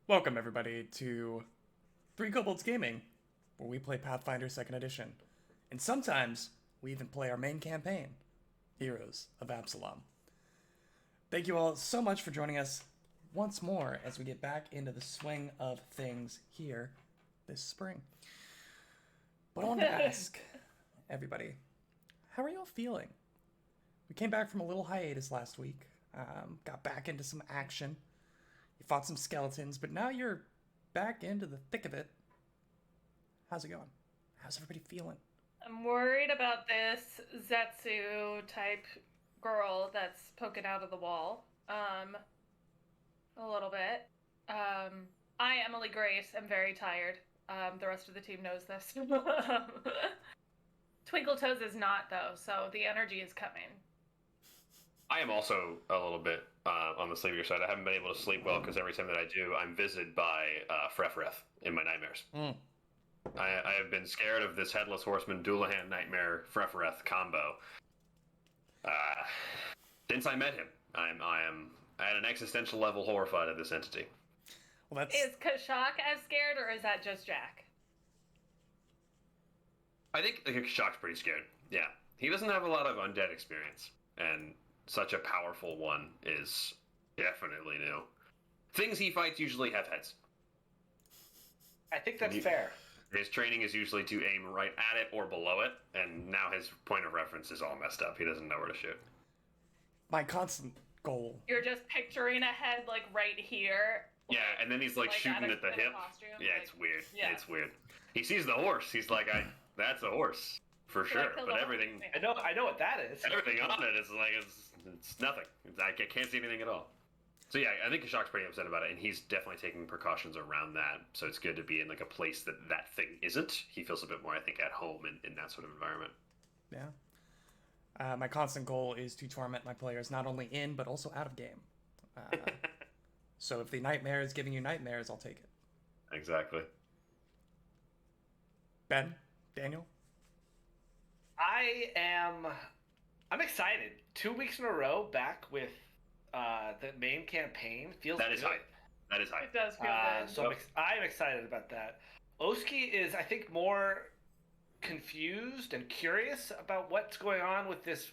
Welcome, everybody, to Three Kobolds Gaming, where we play Pathfinder 2nd Edition. And sometimes we even play our main campaign, Heroes of Absalom. Thank you all so much for joining us once more as we get back into the swing of things here this spring. But I wanted to ask everybody, how are y'all feeling? We came back from a little hiatus last week, got back into some action. You fought some skeletons, but now you're back into the thick of it. How's it going? How's everybody feeling? I'm worried about this Zetsu type girl that's poking out of the wall. A little bit. I, Emily Grace, am very tired. The rest of the team knows this. Twinkle Toes is not, though, so the energy is coming. I am also a little bit on the sleepier side. I haven't been able to sleep well because every time that I do, I'm visited by Frefreth in my nightmares. I have been scared of this Headless Horseman Doulahan Nightmare Frefreth combo since I met him. I am at an existential level horrified of this entity. Well, that's... Is Kashak as scared, or is that just Jack? I think Kashak's pretty scared. Yeah. He doesn't have a lot of undead experience, and such a powerful one is definitely new. Things he fights usually have heads. I think that's fair. His training is usually to aim right at it or below it, and now his point of reference is all messed up. He doesn't know where to shoot. My constant goal. You're just picturing a head, like, right here. Yeah, and then he's like shooting at the hip. Costume, yeah, like, it's weird. yeah. It's weird. He sees the horse. He's like, that's a horse for sure. But everything, I know what that is. everything on it is like it's nothing. I can't see anything at all. So yeah, I think Kashak's pretty upset about it, and he's definitely taking precautions around that. So it's good to be in like a place that thing isn't. He feels a bit more, I think, at home in that sort of environment. Yeah. My constant goal is to torment my players not only in but also out of game. So if the nightmare is giving you nightmares, I'll take it. Exactly. Ben? Daniel? I'm excited. 2 weeks in a row back with the main campaign feels That is good. hype. That is hype. It does feel good. So I'm excited about that. Oski is, I think, more confused and curious about what's going on with this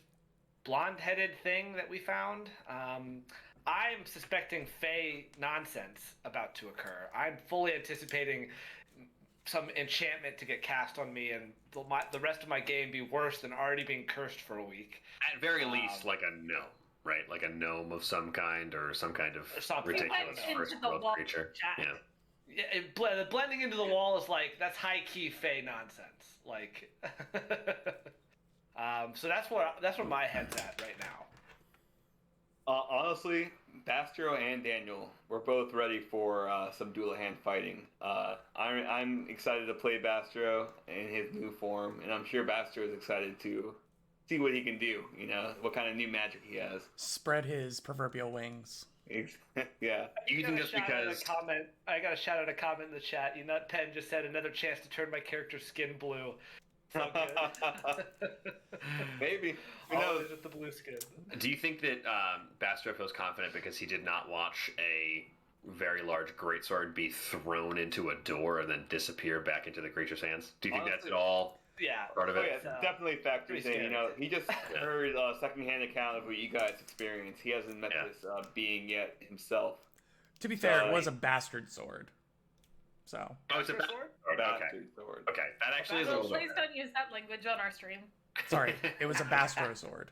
blonde-headed thing that we found. I'm suspecting Fae nonsense about to occur. I'm fully anticipating some enchantment to get cast on me and the rest of my game be worse than already being cursed for a week. At very least, like a gnome, right? Like a gnome of some kind or some kind of something. ridiculous Into first the world wall creature. chat. Yeah. Yeah, blending into the wall is like, that's high key Fae nonsense. Like, so that's where my head's at right now. Honestly, Bastro and Daniel were both ready for some Doulahan fighting. I'm excited to play Bastro in his new form, and I'm sure Bastro is excited to see what he can do. You know, what kind of new magic he has. Spread his proverbial wings. Yeah. Even just because. I got to shout out a comment in the chat. Pen just said another chance to turn my character's skin blue. So good. Maybe. Who Always knows? with the blue skin. Do you think that Bastro feels confident because he did not watch a very large greatsword be thrown into a door and then disappear back into the creature's hands? Do you think that's at all Yeah. part of Oh it? yeah, definitely factors pretty in. You know, he just heard secondhand account of what you guys experience. He hasn't met this being yet himself. To be fair, it was a bastard sword. So. Oh, it's a Bastard sword? Okay. Bastard sword. Okay, that actually is a little Please bit. don't use that language on our stream. Sorry, it was a Bastro sword.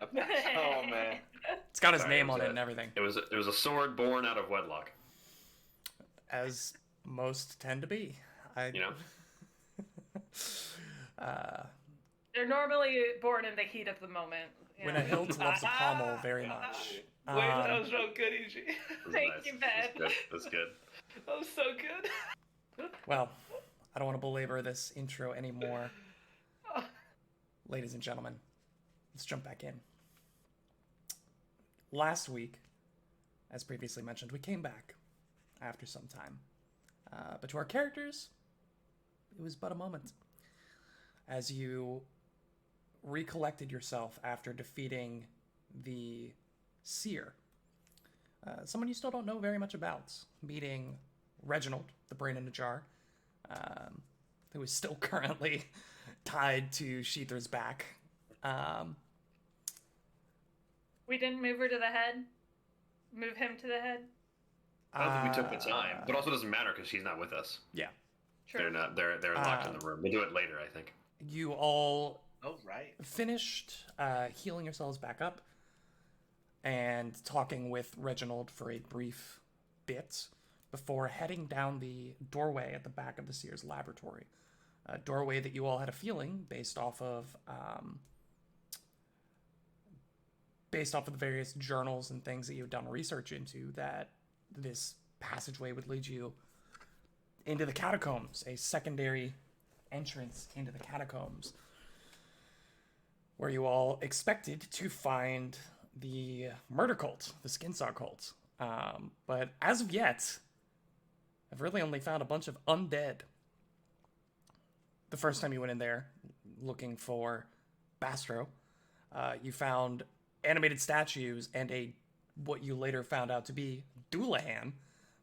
Oh man. It's got his Sorry, name it was on it a- and everything. It was a sword born out of wedlock. As most tend to be. You know. They're normally born in the heat of the moment. When a hilt loves a pommel very much. Wait, that was so good, EG. Thank you, Ben. That's good. That was so good. Well, I don't want to belabor this intro anymore. Ladies and gentlemen, let's jump back in. Last week, as previously mentioned, we came back after some time. But to our characters, it was but a moment. As you recollected yourself after defeating the Seer, someone you still don't know very much about, meeting Reginald, the brain in a jar, who is still currently tied to Sheether's back. We didn't move her to the head? Move him to the head? I don't think we took the time, but also doesn't matter because she's not with us. Yeah. True. They're not. They're locked in the room. We'll do it later, I think. You all Oh, right. finished healing yourselves back up and talking with Reginald for a brief bit before heading down the doorway at the back of the Sears laboratory. A doorway that you all had a feeling based off of the various journals and things that you've done research into, that this passageway would lead you into the catacombs, a secondary entrance into the catacombs, where you all expected to find the murder cult, the Skinsaw cult. But as of yet, I've really only found a bunch of undead. The first time you went in there looking for Bastro, you found animated statues and what you later found out to be Doulahan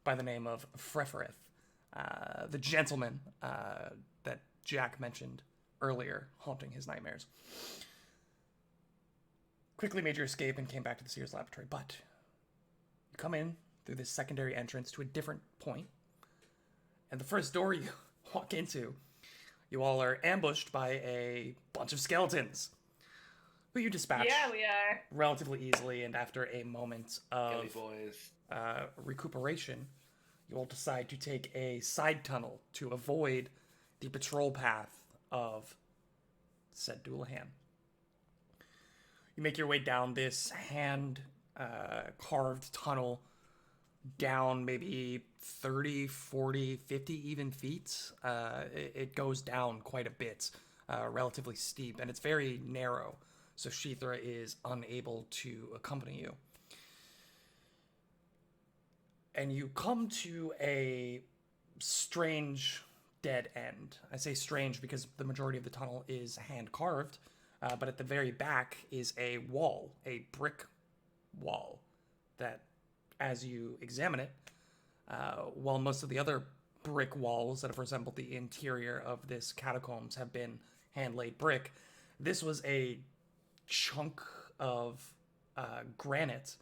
by the name of Frefrith, the gentleman that Jack mentioned earlier, haunting his nightmares. Quickly made your escape and came back to the Sears laboratory, but you come in through this secondary entrance to a different point, and the first door you walk into, you all are ambushed by a bunch of skeletons, who you dispatch Yeah, we are. relatively easily, and after a moment Kelly of boys. recuperation, you all decide to take a side tunnel to avoid the patrol path of said Doulahan. You make your way down this hand carved tunnel down maybe 30, 40, 50 even feet. It goes down quite a bit, relatively steep, and it's very narrow, so Sheethra is unable to accompany you. And you come to a strange dead end. I say strange because the majority of the tunnel is hand carved, but at the very back is a wall, a brick wall, that as you examine it, while most of the other brick walls that have resembled the interior of this catacombs have been hand-laid brick, this was a chunk of granite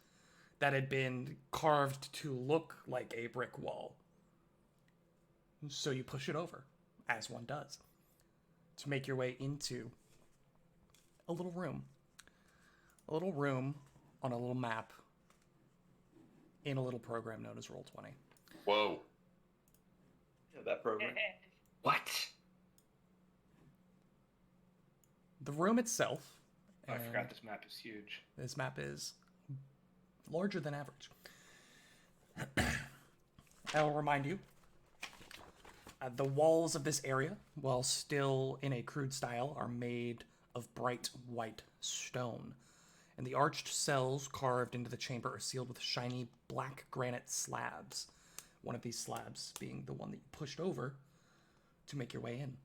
that had been carved to look like a brick wall. So you push it over, as one does, to make your way into a little room. A little room on a little map in a little program known as Roll20. Whoa. Yeah, that program. What? The room itself, I and forgot this map is huge. this map is larger than average. I'll remind you, the walls of this area, while still in a crude style, are made of bright white stone, and the arched cells carved into the chamber are sealed with shiny black granite slabs, one of these slabs being the one that you pushed over to make your way in.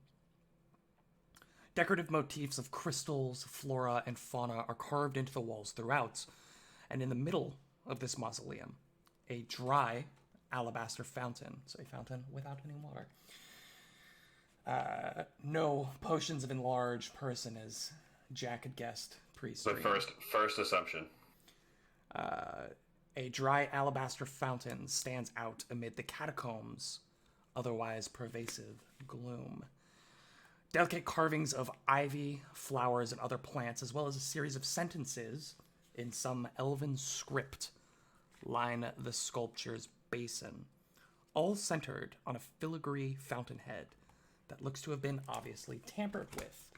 Decorative motifs of crystals, flora, and fauna are carved into the walls throughout, and in the middle of this mausoleum, a dry alabaster fountain, so a fountain without any water. No potions of enlarged person, as Jack had guessed So pre-stream. first assumption. A dry alabaster fountain stands out amid the catacombs' otherwise pervasive gloom. Delicate carvings of ivy, flowers, and other plants, as well as a series of sentences in some elven script, line the sculpture's basin, all centered on a filigree fountainhead that looks to have been obviously tampered with.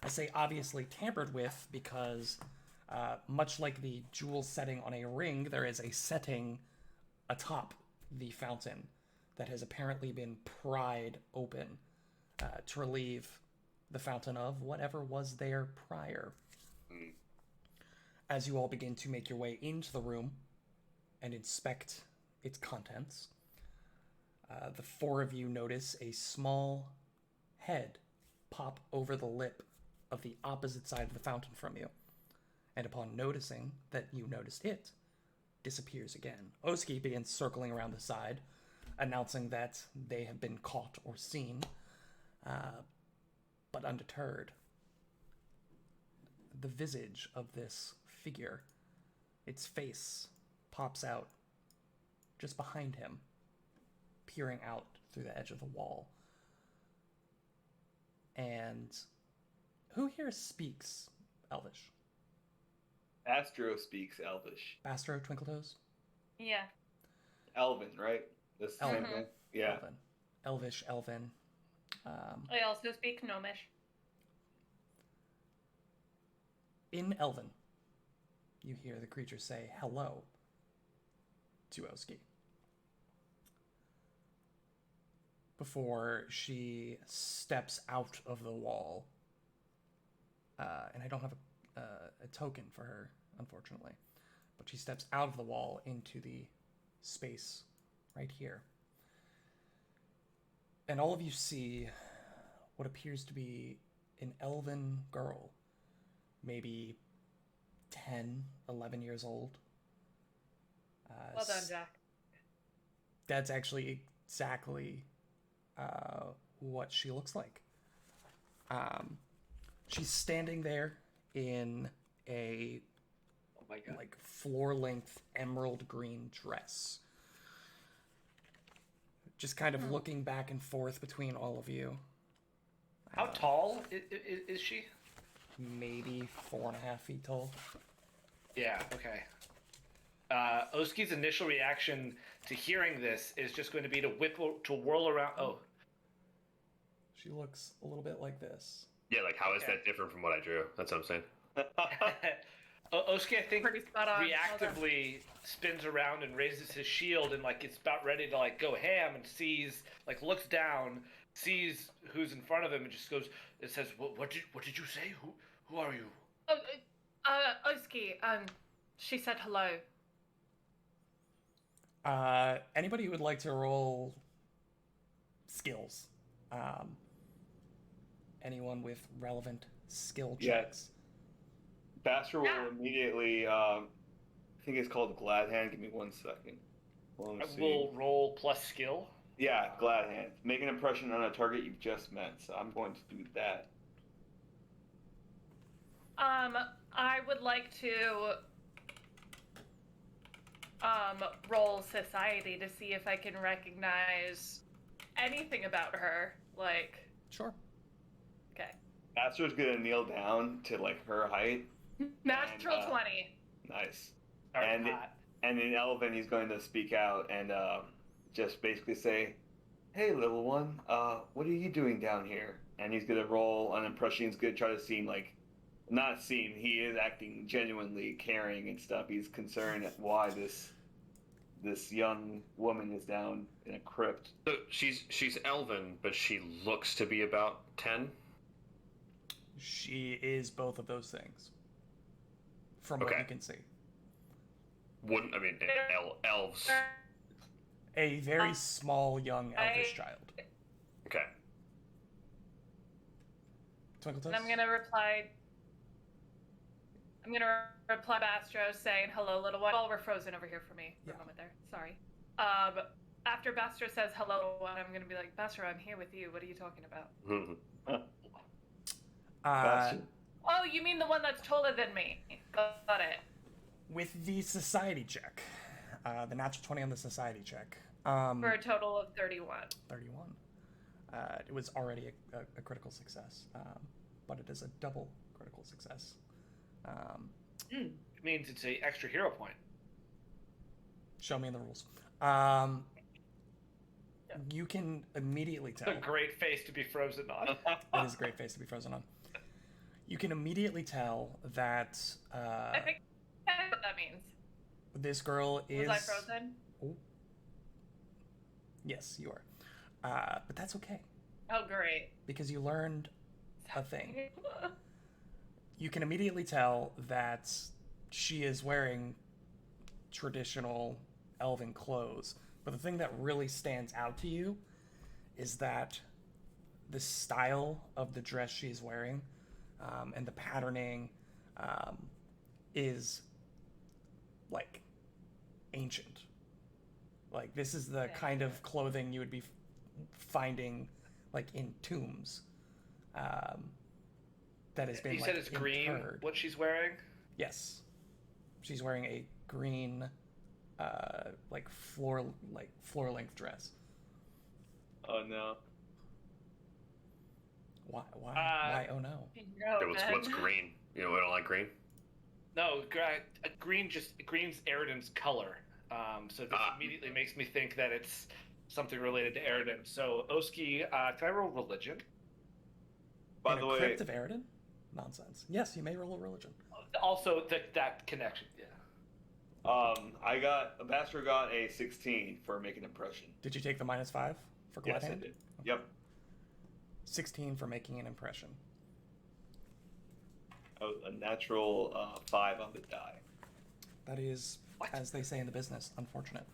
I say obviously tampered with because, much like the jewel setting on a ring, there is a setting atop the fountain that has apparently been pried open to relieve the fountain of whatever was there prior. As you all begin to make your way into the room and inspect its contents, the four of you notice a small head pop over the lip of the opposite side of the fountain from you, and upon noticing that you noticed it, disappears again. Oski begins circling around the side, announcing that they have been caught or seen. But undeterred, the visage of this figure, its face, pops out just behind him, peering out through the edge of the wall. And who here speaks Elvish? Astro speaks Elvish. Bastro, Twinkletoes? Yeah. Elven, right? The same Elven. thing. Yeah. Elven. Elvish, Elven. I also speak Gnomish. In Elven, you hear the creature say hello to Oski. Before she steps out of the wall. And I don't have a token for her, unfortunately. But she steps out of the wall into the space right here. And all of you see what appears to be an elven girl, maybe 10, 11 years old. Well done, Jack. That's actually exactly what she looks like. She's standing there in a Oh my god. like floor-length emerald green dress. Just kind of looking back and forth between all of you. How tall is she? Maybe 4.5 feet tall. Yeah, okay. Oski's initial reaction to hearing this is just going to be to whirl around. Oh, She looks a little bit like this. Yeah, like how is Okay. that different from what I drew? That's what I'm saying. Oski, I think, Pretty spot on. Well done. reactively spins around and raises his shield and like it's about ready to like go ham and sees, like looks down, sees who's in front of him and just goes. It says, "What did you say? Who are you?" Oski, she said hello. Anybody who would like to roll skills? Anyone with relevant skill Yeah. checks? Bastro Yeah. will immediately, I think it's called Glad Hand. Give me 1 second. Let me I see. will roll plus skill. Yeah, Glad Hand. Make an impression on a target you've just met. So I'm going to do that. I would like to roll society to see if I can recognize anything about her. Like, Sure. okay. Bastro's gonna kneel down to like her height. Natural And, 20. Nice. Alright, And hot. And in Elven, he's going to speak out and just basically say, "Hey, little one, what are you doing down here?" And he's gonna roll an impression. He's gonna try to seem like, not seem. He is acting genuinely caring and stuff. He's concerned at why this young woman is down in a crypt. So she's elven, but she looks to be about 10. She is both of those things. From what Okay. you can see. Wouldn't I mean elves? A very small young elvish I- child. Okay. Twinkle And I'm gonna reply. I'm gonna reply Bastro saying hello, little one. Oh, we're frozen over here for me for Yeah. a moment there. Sorry. After Bastro says hello, little one, I'm gonna be like, Bastro, I'm here with you. What are you talking about? Bastro. Oh, you mean the one that's taller than me? Got it. With the society check, the natural 20 on the society check, For a total of 31. 31. It was already a critical success, but it is a double critical success. It means it's a extra hero point. Show me in the rules. You can immediately It's tell. a great face to be frozen on. It is a great face to be frozen on. You can immediately tell that I think I know what that means. this girl is. Was I frozen? Oh. Yes, you are. But that's okay Oh, great. because you learned a thing. You can immediately tell that she is wearing traditional elven clothes. But the thing that really stands out to you is that the style of the dress she's wearing and the patterning is like ancient. Like, this is the kind of clothing you would be finding, like, in tombs. That has been, You like, said it's green, interred. what she's wearing? Yes. She's wearing a green, like, floor-length dress. Oh no. Why? Oh, no. No, What's green? You know, we don't like green. No, green's Eridan's color. So this immediately makes me think that it's something related to Eridan. So Oski, can I roll religion? By In the a way, crypt of Eridan? Nonsense. Yes, you may roll a religion. Also, that connection. Yeah. Bastro got a 16 for making impression. Did you take the -5 for glad Yes, I hand? did. Yep. 16 for making an impression. A natural 5 on the die. That is, What? as they say in the business, unfortunate.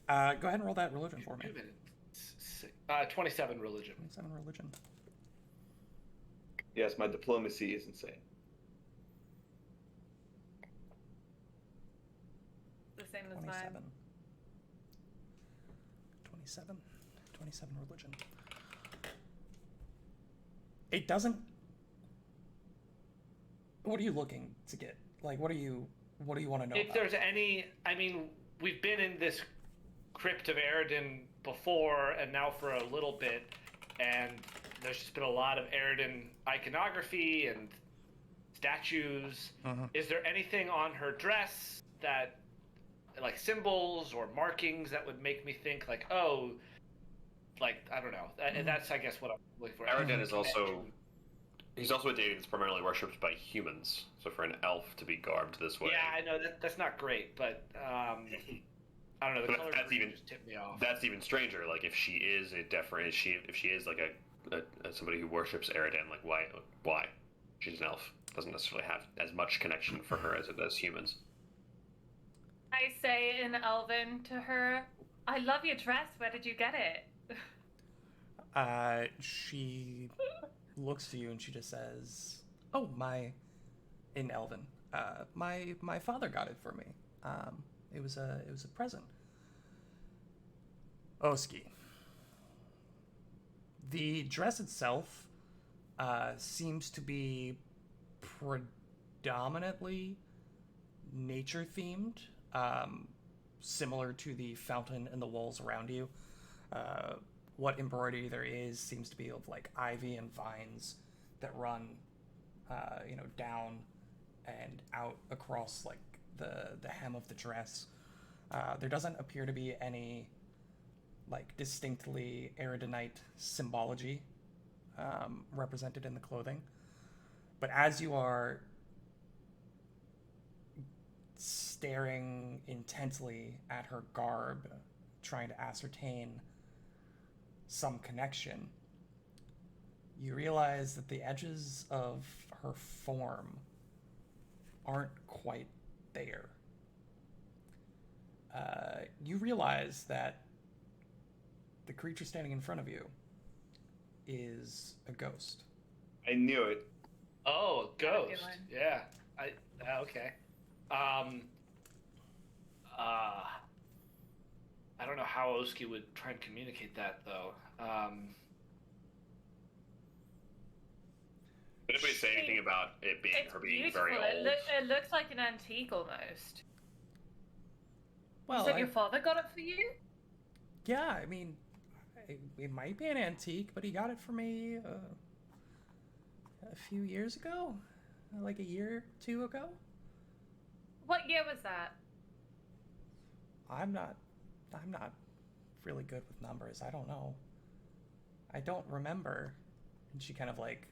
Go ahead and roll that religion for me. 2 minutes. 27 religion. 27 religion. Yes, my diplomacy is insane. The same as 27. mine. 27 religion. It doesn't... What are you looking to get? Like, what do you want to know If about? there's any, I mean, we've been in this crypt of Eridan before, and now for a little bit, and there's just been a lot of Eridan iconography and statues. Mhm. Is there anything on her dress that, like symbols or markings that would make me think like, oh, like I don't know. That's I guess what I'm looking for. Eridan is also Connection. he's also a deity that's primarily worshipped by humans. So for an elf to be garbed this way, Yeah, I know that's not great, but I don't know. The But color that's green even- just tipped me off. that's even stranger. Like if she is if she is like a somebody who worships Eridan, like why? She's an elf. Doesn't necessarily have as much connection for her as it does humans. I say in Elven to her, I love your dress. Where did you get it? She looks to you and she just says, "Oh, in Elven. My father got it for me. It was a present." Oski. The dress itself seems to be predominantly nature themed, similar to the fountain and the walls around you. What embroidery there is seems to be of like ivy and vines that run, down and out across like the hem of the dress. There doesn't appear to be any like distinctly Eridanite symbology represented in the clothing. But as you are staring intensely at her garb, trying to ascertain some connection, you realize that the edges of her form aren't quite there. You realize that the creature standing in front of you is a ghost. I knew it. Oh, Got a ghost. feeling. Yeah. Okay. I don't know how Oski would try and communicate that though. Did anybody say anything about it being It's her being beautiful. very old? It looks like an antique almost. Well, you said your father got it for you? yeah, I mean, it might be an antique, but he got it for me a few years ago, like a year or two ago. What year was that? I'm not really good with numbers. I don't know. I don't remember. And she kind of like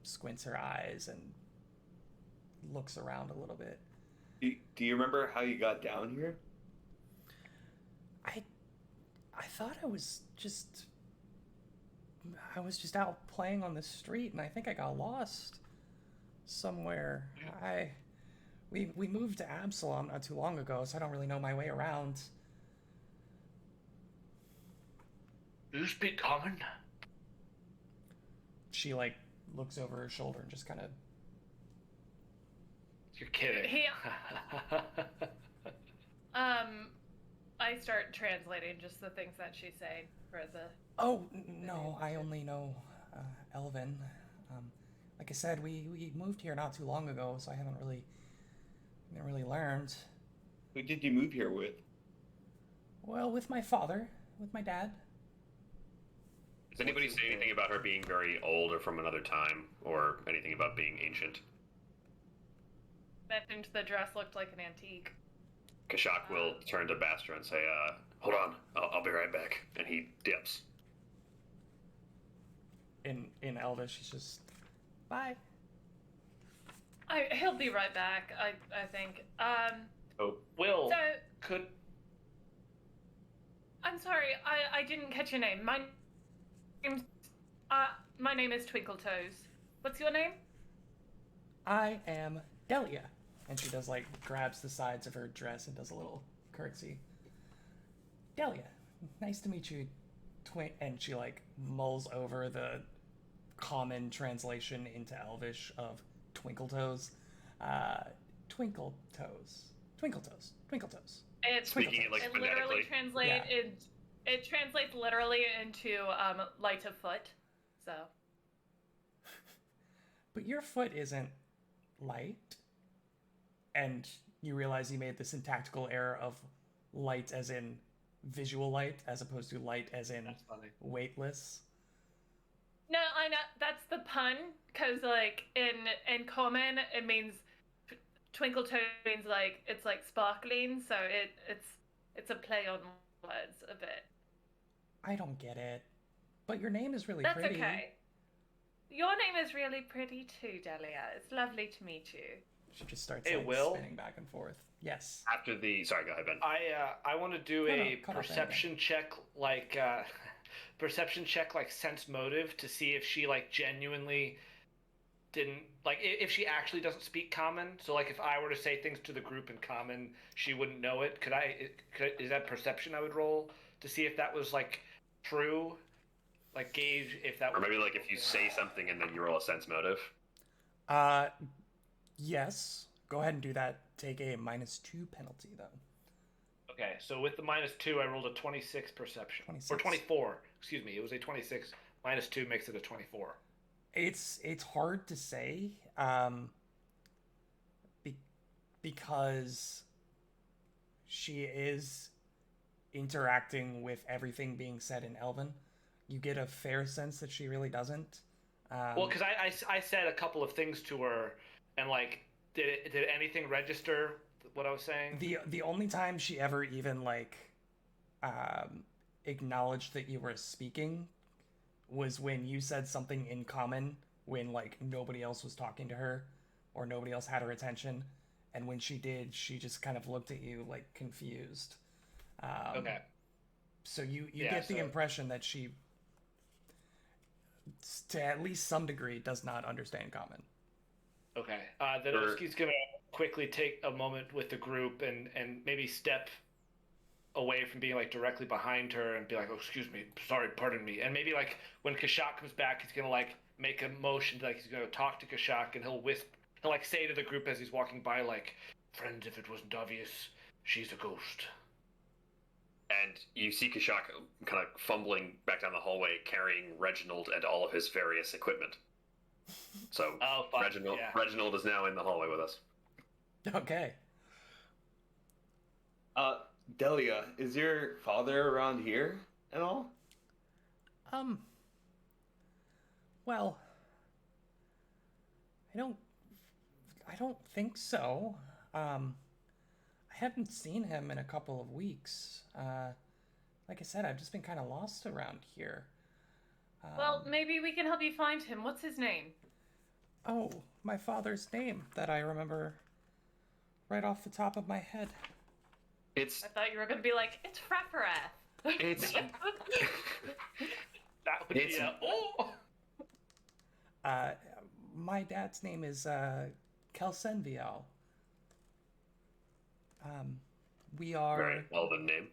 squints her eyes and looks around a little bit. Do you remember how you got down here? I thought I was just out playing on the street and I think I got lost somewhere. We moved to Absalom not too long ago, so I don't really know my way around. Do you speak common? She like looks over her shoulder and just kind of You're kidding. He- I start translating just the things that she's saying for the. Oh, no, I only know Elven. Like I said, we moved here not too long ago, so I haven't really learned. Who did you move here with? Well, with my father, with my dad. Does anybody say anything about her being very old or from another time, or anything about being ancient? I think the dress looked like an antique. Kashak will turn to Bastra and say, hold on, I'll be right back. And he dips. In Elvish, she's just, bye. He'll be right back. I think. Oh, Will, So could I'm sorry. I didn't catch your name. My name is Twinkle Toes. What's your name? I am Delia. And she does, like, grabs the sides of her dress and does a little curtsy. Delia, nice to meet you, and she, like, mulls over the common translation into Elvish of Twinkle Toes. Twinkle Toes. Twinkle Toes. Twinkle Toes. Speaking it, like, It literally phonetically. it translates literally into light of foot. So. But your foot isn't light. And you realize you made the syntactical error of light as in visual light as opposed to light as in that's funny. weightless. No, I know that's the pun because like in common it means twinkle toe means like it's like sparkling, so it's a play on words a bit. I don't get it. But your name is really That's pretty. okay. Your name is really pretty too, Delia. It's lovely to meet you. She just starts Hey, like, Will? spinning back and forth. Yes. After the... Sorry, go ahead, Ben. I want to do No, a cut off perception check, like perception check, like sense motive, to see if she like genuinely didn't like if she actually doesn't speak common. So like if I were to say things to the group in common, she wouldn't know it. Is that perception I would roll to see if that was like true? Like gauge if that Or was. maybe, like, if you say something and then you roll a sense motive. Yes. Go ahead and do that. Take a -2 penalty, though. Okay, so with the -2, I rolled a 26 perception. 26. Or 24. Excuse me, it was a 26. -2 makes it a 24. It's hard to say, because she is interacting with everything being said in Elven. You get a fair sense that she really doesn't. Well, because I said a couple of things to her, and like, did anything register what I was saying? The only time she ever even like acknowledged that you were speaking was when you said something in common when like nobody else was talking to her or nobody else had her attention, and when she did, she just kind of looked at you like confused. Okay. So you Yeah, get the so- impression that she, to at least some degree, does not understand common. Okay. Then Sure. Oski's gonna quickly take a moment with the group and maybe step away from being like directly behind her and be like, "Oh, excuse me, sorry, pardon me." And maybe like when Kashak comes back, he's gonna like make a motion like he's gonna talk to Kashak, and he'll like say to the group as he's walking by, like, "Friends, if it wasn't obvious, she's a ghost." And you see Kashak kind of fumbling back down the hallway, carrying Reginald and all of his various equipment. So Oh, fuck, Reginald, yeah. Reginald is now in the hallway with us. Okay. Delia, is your father around here at all? Well, I don't think so. I haven't seen him in a couple of weeks. Like I said, I've just been kind of lost around here. Well, maybe we can help you find him. What's his name? Oh, my father's name that I remember right off the top of my head. It's I thought you were gonna be like, it's Freffereth. it's That would It's- be oh. My dad's name is Kelsenvial. We are very elven name.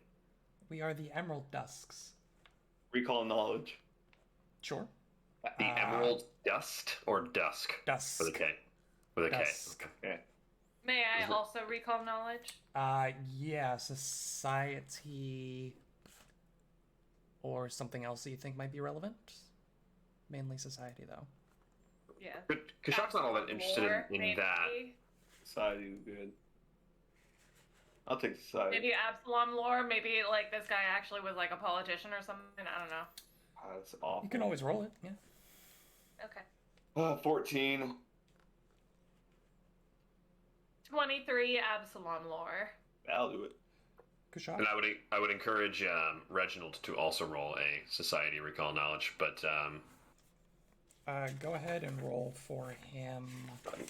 we are the Emerald Dusks. Recall knowledge. Sure. The Emerald Dust or Dusk Dusk. with a K. With a K. Dusk. Okay. May I Is it- also recall knowledge? Yeah, society or something else that you think might be relevant. Mainly society, though. Yeah. Kashak's not all that interested Lore, in maybe. that. Society is good. I'll take society. Maybe Absalom lore. Maybe like this guy actually was like a politician or something. I don't know. That's awful. You can always roll it, yeah. Okay. 14. 23 Absalom lore. That'll do it. Kashak? And I would encourage Reginald to also roll a society recall knowledge, but Go ahead and roll for him.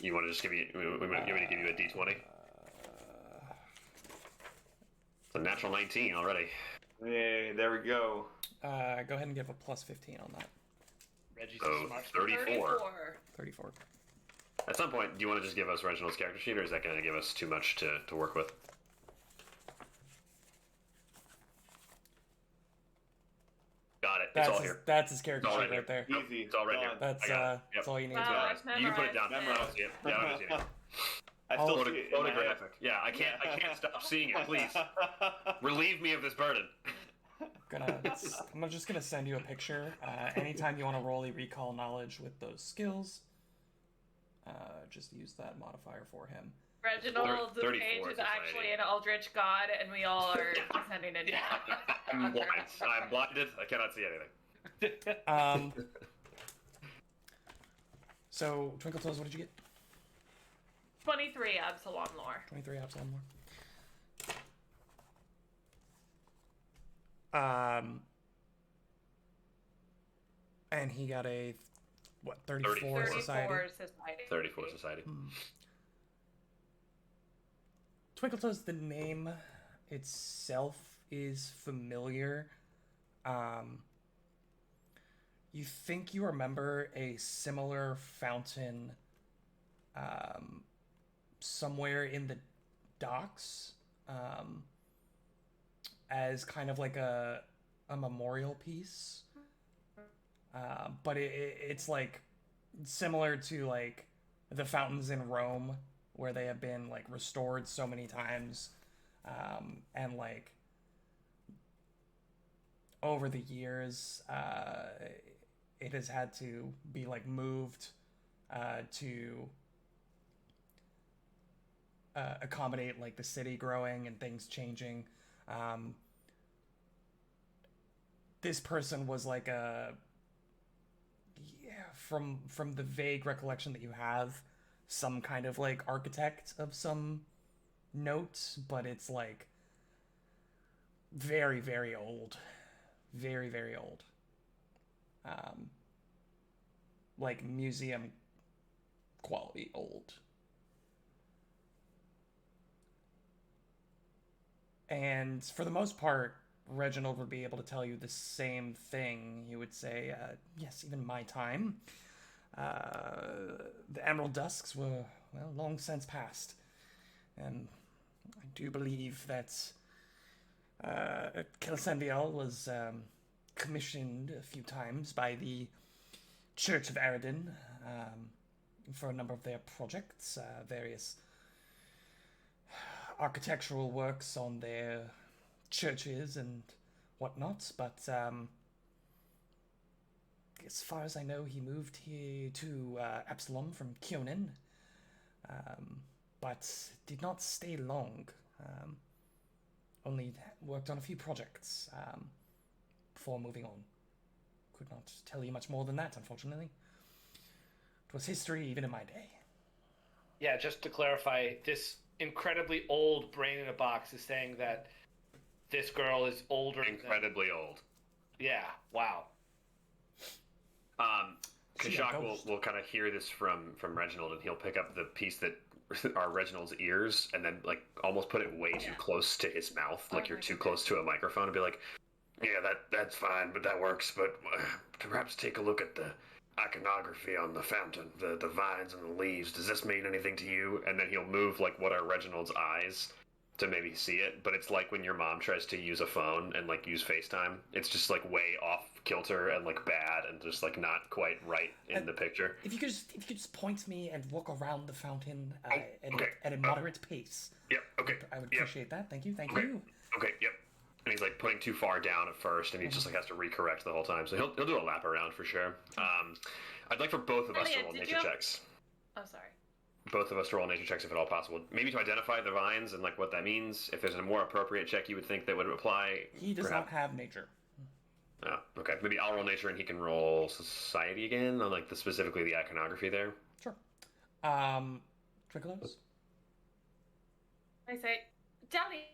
you want to just give me you want me to give you a d20? It's a natural 19 already. Yay, there we go. Go ahead and give a plus 15 on that. Reggie's So a smart. 34. 34. At some point, do you want to just give us Reginald's character sheet, or is that going to give us too much to work with? Got it. It's all here. That's his character It's all sheet right right there. Nope, Easy. it's all right here. Done. That's I got it. Yep. that's all you need. Wow, to I've You can put it down. memorized I don't see it. Yeah, I don't see it. I still Photo- see it in my head. photographic. Yeah, I can't stop seeing it. Please relieve me of this burden. I'm just gonna send you a picture. Anytime you want to roll a recall knowledge with those skills, just use that modifier for him. Reginald the 34 page is society. actually an eldritch god, and we all are descending into I'm blind. I'm blinded. I cannot see anything. So Twinkle Toes, what did you get? 23 Absalom lore. 23 Absalom more. And he got a what? 34 34 society. 34 society. 34 society. Twinkle Toes, the name itself is familiar. You think you remember a similar fountain somewhere in the docks as kind of like a memorial piece. But it's like similar to like the fountains in Rome where they have been like restored so many times, and like over the years it has had to be like moved to accommodate like the city growing and things changing. This person was like from the vague recollection that you have, some kind of like architect of some note, but it's like very, very old. Very, very old. Like museum quality old. And for the most part, Reginald would be able to tell you the same thing. He would say, yes, even my time. The Emerald Dusks were, well, long since past. And I do believe that Kelsendial was commissioned a few times by the Church of Aradin for a number of their projects, various architectural works on their churches and whatnot, but as far as I know, he moved here to Absalom from Kionin, but did not stay long. Only worked on a few projects before moving on. Could not tell you much more than that, unfortunately. It was history even in my day. Yeah, just to clarify, this incredibly old brain in a box is saying that this girl is older. Incredibly old. Yeah. Wow. Kashak will kind of hear this from Reginald, and he'll pick up the piece that are Reginald's ears, and then like almost put it way too close to his mouth, like you're too close to a microphone, and be like, "Yeah, that's fine, but that works. But perhaps take a look at the iconography on the fountain, the vines and the leaves. Does this mean anything to you?" And then he'll move like what are Reginald's eyes, to maybe see it, but it's like when your mom tries to use a phone and like use FaceTime. It's just like way off kilter and like bad and just like not quite right in the picture. If you could just point me and walk around the fountain okay. at a moderate pace. Yep. Okay. I would Yep. appreciate that. Thank you. Thank Okay. you. Okay. Yep. And he's like putting too far down at first, and he just like has to recorrect the whole time. So he'll do a lap around for sure. I'd like for both of us to Elliot, roll did nature you- checks. Oh, sorry. Both of us to roll nature checks if at all possible. Maybe to identify the vines and like what that means. If there's a more appropriate check you would think that would apply. He does not have nature. Oh, okay. Maybe I'll roll nature and he can roll society again on like specifically the iconography there. Sure. Twinkleos? I say, Daddy,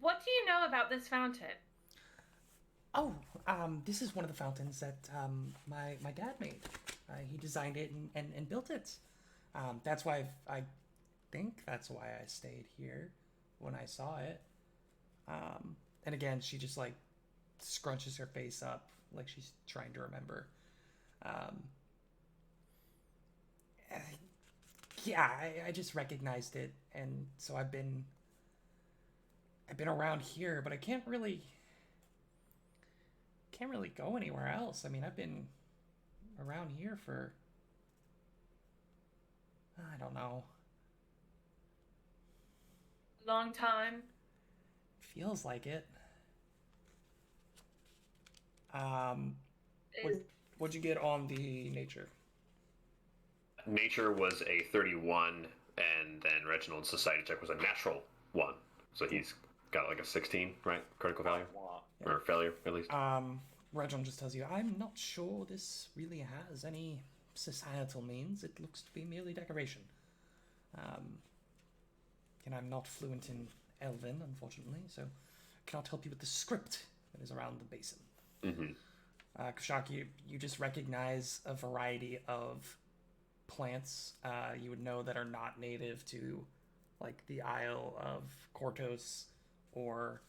what do you know about this fountain? Oh, this is one of the fountains that my dad made. He designed it and built it. That's why I think that's why I stayed here when I saw it. And again, she just like scrunches her face up like she's trying to remember. Yeah, I just recognized it, and so I've been around here, but I can't really go anywhere else. I mean, I've been around here for, I don't know, Long time. feels like it. What'd you get on the nature? Nature was a 31, and then Reginald's society check was a natural 1. So he's got like a 16, right? Critical value? Yeah. Or failure, at least. Reginald just tells you, I'm not sure this really has any societal means. It looks to be merely decoration. And I'm not fluent in Elven, unfortunately, so I cannot help you with the script that is around the basin. Kashak, you just recognize a variety of plants you would know that are not native to like the Isle of Kortos or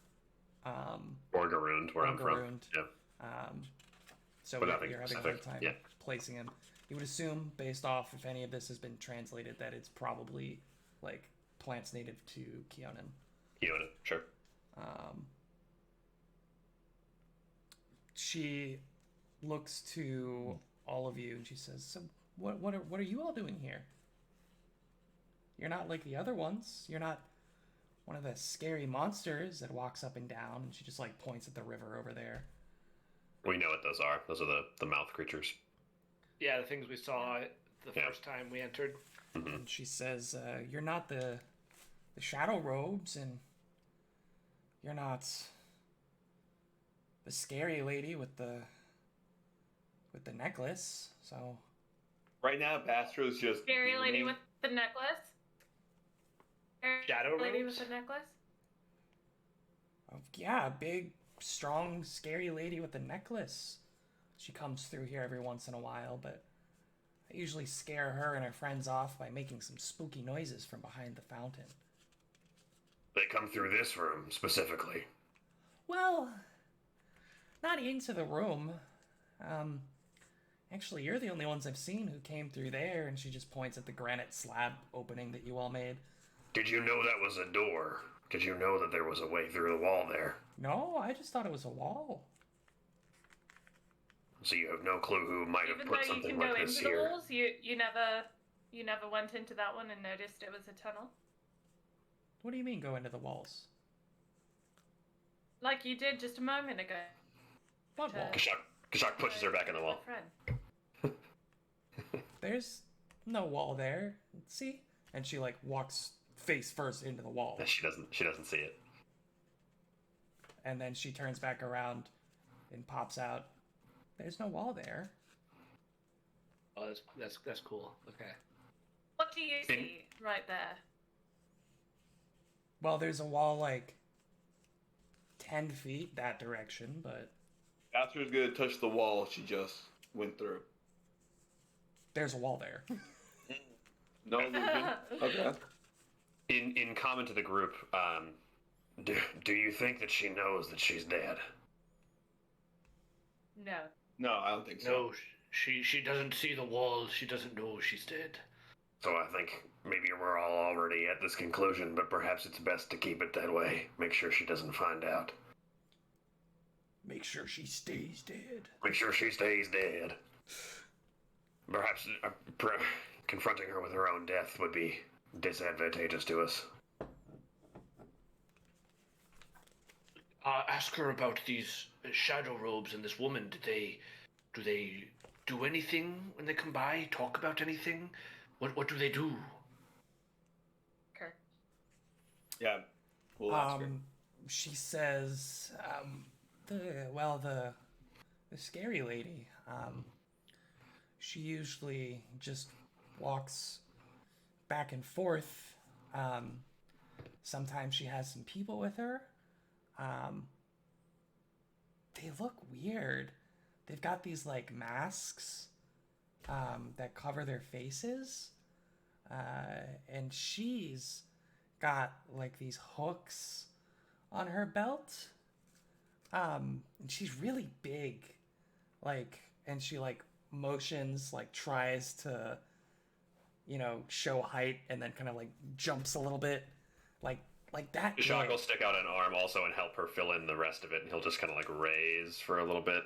Garund, where I'm from. Garund. Yeah. So But nothing you're having a specific, hard time yeah. placing him. You would assume, based off if any of this has been translated, that it's probably like plants native to Keonan. Keonan, sure. She looks to all of you and she says, "So what are you all doing here? You're not like the other ones. You're not one of the scary monsters that walks up and down." And she just like points at the river over there. We know what those are. Those are the mouth creatures. Yeah, the things we saw the Yeah. first time we entered. And she says, "You're not the shadow robes, and you're not the scary lady with the necklace. So Right now, Bastro's just Scary lady beaming. with the necklace. Scary Shadow lady robes? with the necklace. yeah, big, strong, scary lady with the necklace. She comes through here every once in a while, but I usually scare her and her friends off by making some spooky noises from behind the fountain." They come through this room specifically. Well, not into the room. Actually, you're the only ones I've seen who came through there, and she just points at the granite slab opening that you all made. Did you know that was a door? Did you know that there was a way through the wall there? No, I just thought it was a wall. So you have no clue who might have Even put though you something can like go this into the here. walls, you never went into that one and noticed it was a tunnel. What do you mean go into the walls? Like you did just a moment ago. What wall? Kashak pushes her back in the wall. My friend. There's no wall there. See? And she like walks face first into the wall. She doesn't see it. And then she turns back around and pops out. There's no wall there. Oh, that's cool. Okay. What do you see right there? Well, there's a wall like 10 feet that direction, but Bastro's gonna touch the wall she just went through. there's a wall there. No illusion. Okay. In common to the group, do you think that she knows that she's dead? No. No, I don't think so. No, she doesn't see the walls. She doesn't know she's dead. So I think maybe we're all already at this conclusion, but perhaps it's best to keep it that way. Make sure she doesn't find out. Make sure she stays dead. Make sure she stays dead. Perhaps confronting her with her own death would be disadvantageous to us. Ask her about these shadow robes and this woman. Do they do anything when they come by? Talk about anything? What do they do? Okay. Yeah, we'll ask her. She says, the scary lady, she usually just walks back and forth. Sometimes she has some people with her. They look weird. They've got these like masks that cover their faces. And she's got like these hooks on her belt. And she's really big. Like, and she like motions, like tries to, show height and then kind of like jumps a little bit. Like that. Kashak will stick out an arm also and help her fill in the rest of it, and he'll just kind of like raise for a little bit.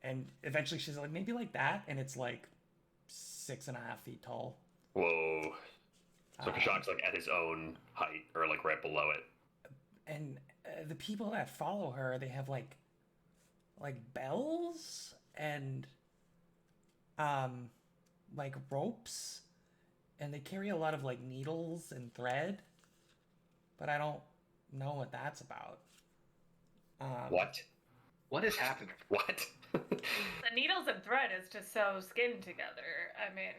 And eventually she's like, maybe like that, and it's like 6.5 feet tall. Whoa. So Kashak's like at his own height, or like right below it. And the people that follow her, they have like bells and like ropes, and they carry a lot of like needles and thread, but I don't know what that's about. What? What is happening? What? The needles and thread is to sew skin together. I mean,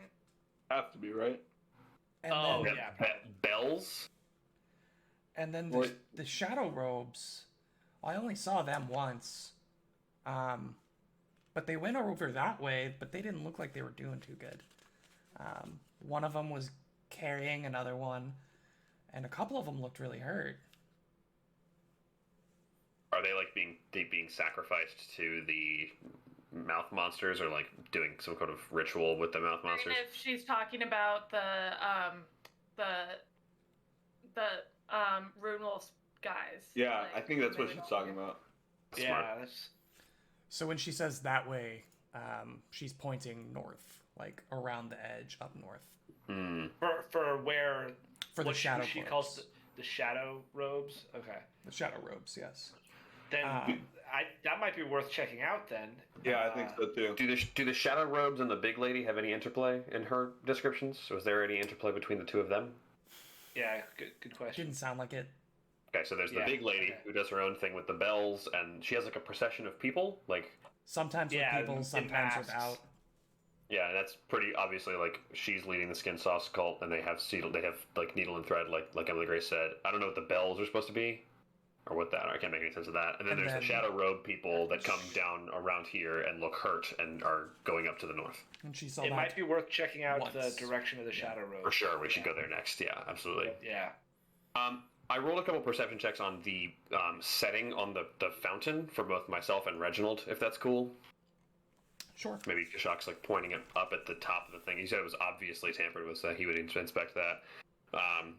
Have to be, right? And Oh, then, yeah. Bells? and then Wait. the shadow robes, I only saw them once. But they went over that way, but they didn't look like they were doing too good. One of them was carrying another one, and a couple of them looked really hurt. Are they like being sacrificed to the mouth monsters, or like doing some kind of ritual with the mouth I monsters? mean, if she's talking about the Rune Wolf guys. Yeah, like, I think that's what maybe she's not. talking about. Yeah, Smart. that's So when she says that way, she's pointing north, like around the edge, up north. Hmm. for where For the what shadow she robes. calls the shadow robes. Okay, The shadow robes, yes. then that might be worth checking out. Then Yeah, I think so too. Do the shadow robes and the big lady have any interplay in her descriptions? Was there any interplay between the two of them? Yeah, good question. Didn't sound like it. Okay, so there's the Yeah, big lady okay. who does her own thing with the bells, and she has like a procession of people. Like, Sometimes Yeah, with people, in sometimes masks. without. yeah, that's pretty obviously like she's leading the Skin Sauce cult, and they have like needle and thread, like Emily Grace said. I don't know what the bells are supposed to be, or what that. I can't make any sense of that. And then And there's then- the shadow robe people that come down around here and look hurt and are going up to the north. And she saw It that. might be worth checking out once. the direction of the shadow road. For sure, we should go there next. Yeah, absolutely. Yeah. I rolled a couple perception checks on the setting on the fountain for both myself and Reginald, if that's cool. Sure. Maybe Kashak's like pointing it up at the top of the thing. He said it was obviously tampered with, so he would inspect that.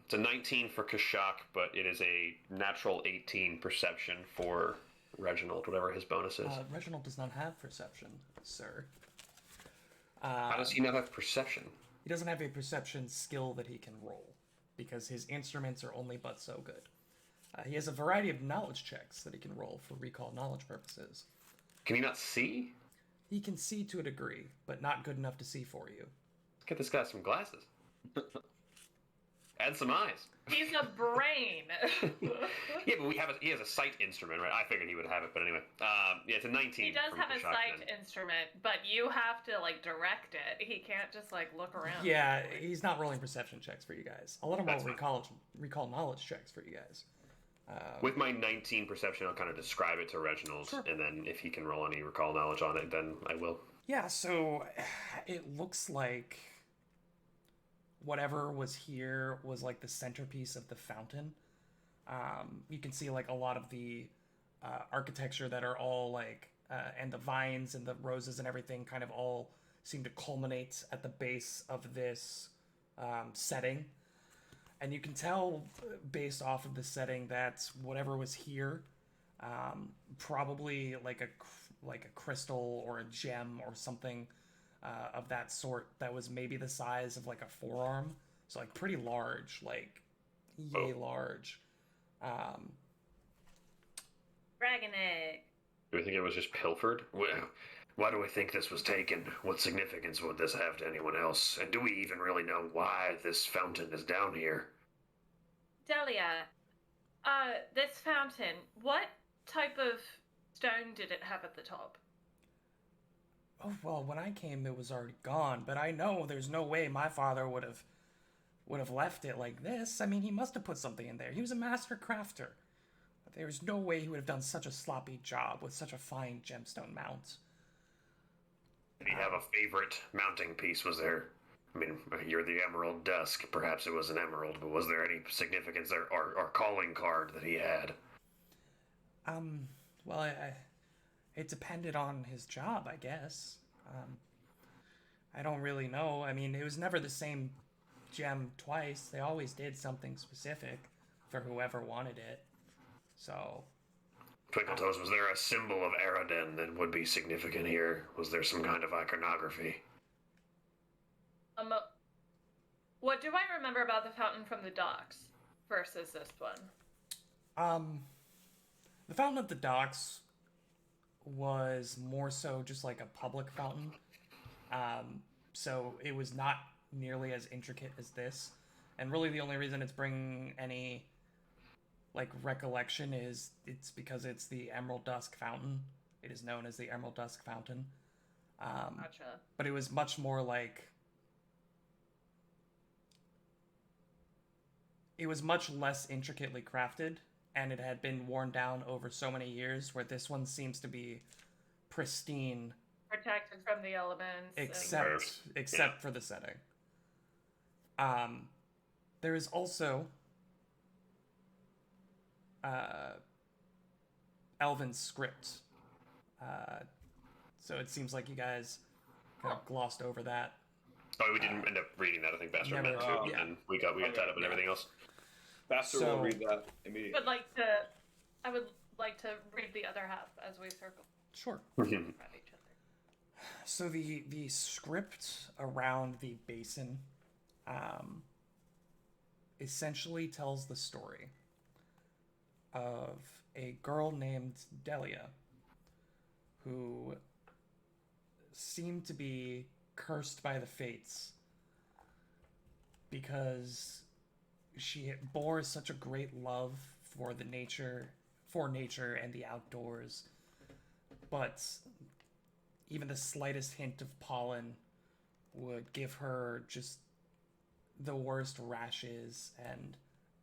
It's a 19 for Kashak, but it is a natural 18 perception for Reginald, whatever his bonus is. Reginald does not have perception, sir. How does he not have perception? He doesn't have a perception skill that he can roll, because his instruments are only but so good. He has a variety of knowledge checks that he can roll for recall knowledge purposes. Can he not see? He can see to a degree, but not good enough to see for you. Let's get this guy some glasses. Add some eyes. He's a brain. Yeah, but he has a sight instrument, right? I figured he would have it, but anyway. Yeah, it's a 19. He does from have a Kashak sight then. instrument, but you have to like direct it. He can't just like look around. Yeah, he's not rolling perception checks for you guys. I'll let him roll That's fine. recall knowledge checks for you guys. With my 19 perception, I'll kind of describe it to Reginald, Sure. and then if he can roll any recall knowledge on it, then I will. Yeah, so it looks like whatever was here was like the centerpiece of the fountain. You can see like a lot of the architecture that are all like, and the vines and the roses and everything kind of all seem to culminate at the base of this setting. And you can tell based off of the setting that whatever was here, probably like a crystal or a gem or something of that sort that was maybe the size of like a forearm, so like pretty large, like yay large. Dragon egg. Do we think it was just pilfered? Why do we think this was taken? What significance would this have to anyone else? And do we even really know why this fountain is down here? Delia, this fountain, what type of stone did it have at the top? Oh, well, when I came, it was already gone, but I know there's no way my father would have left it like this. I mean, he must have put something in there. He was a master crafter. There's no way he would have done such a sloppy job with such a fine gemstone mount. Did he have a favorite mounting piece? Was there? I mean, you're the Emerald Dusk. Perhaps it was an emerald, but was there any significance there, or calling card that he had? Well, it depended on his job, I guess. I don't really know. I mean, it was never the same gem twice. They always did something specific for whoever wanted it. So... Twinkletoes, was there a symbol of Araden that would be significant here? Was there some kind of iconography? What do I remember about the fountain from the docks versus this one? The fountain at the docks was more so just like a public fountain. So it was not nearly as intricate as this. And really the only reason it's bringing any like recollection is it's because it's the Emerald Dusk Fountain. It is known as the Emerald Dusk Fountain. Gotcha. But it was much more like... It was much less intricately crafted, and it had been worn down over so many years, where this one seems to be pristine. Protected from the elements. Except for the setting. There is also Elven script. So it seems like you guys kind of glossed over that. Oh, we didn't end up reading that. I think Bastard meant to, and we got tied up in everything else. Bastard will read that immediately. I would like to read the other half as we circle Sure. around each other. So the script around the basin essentially tells the story of a girl named Delia who seemed to be cursed by the fates because she bore such a great love for nature and the outdoors, but even the slightest hint of pollen would give her just the worst rashes and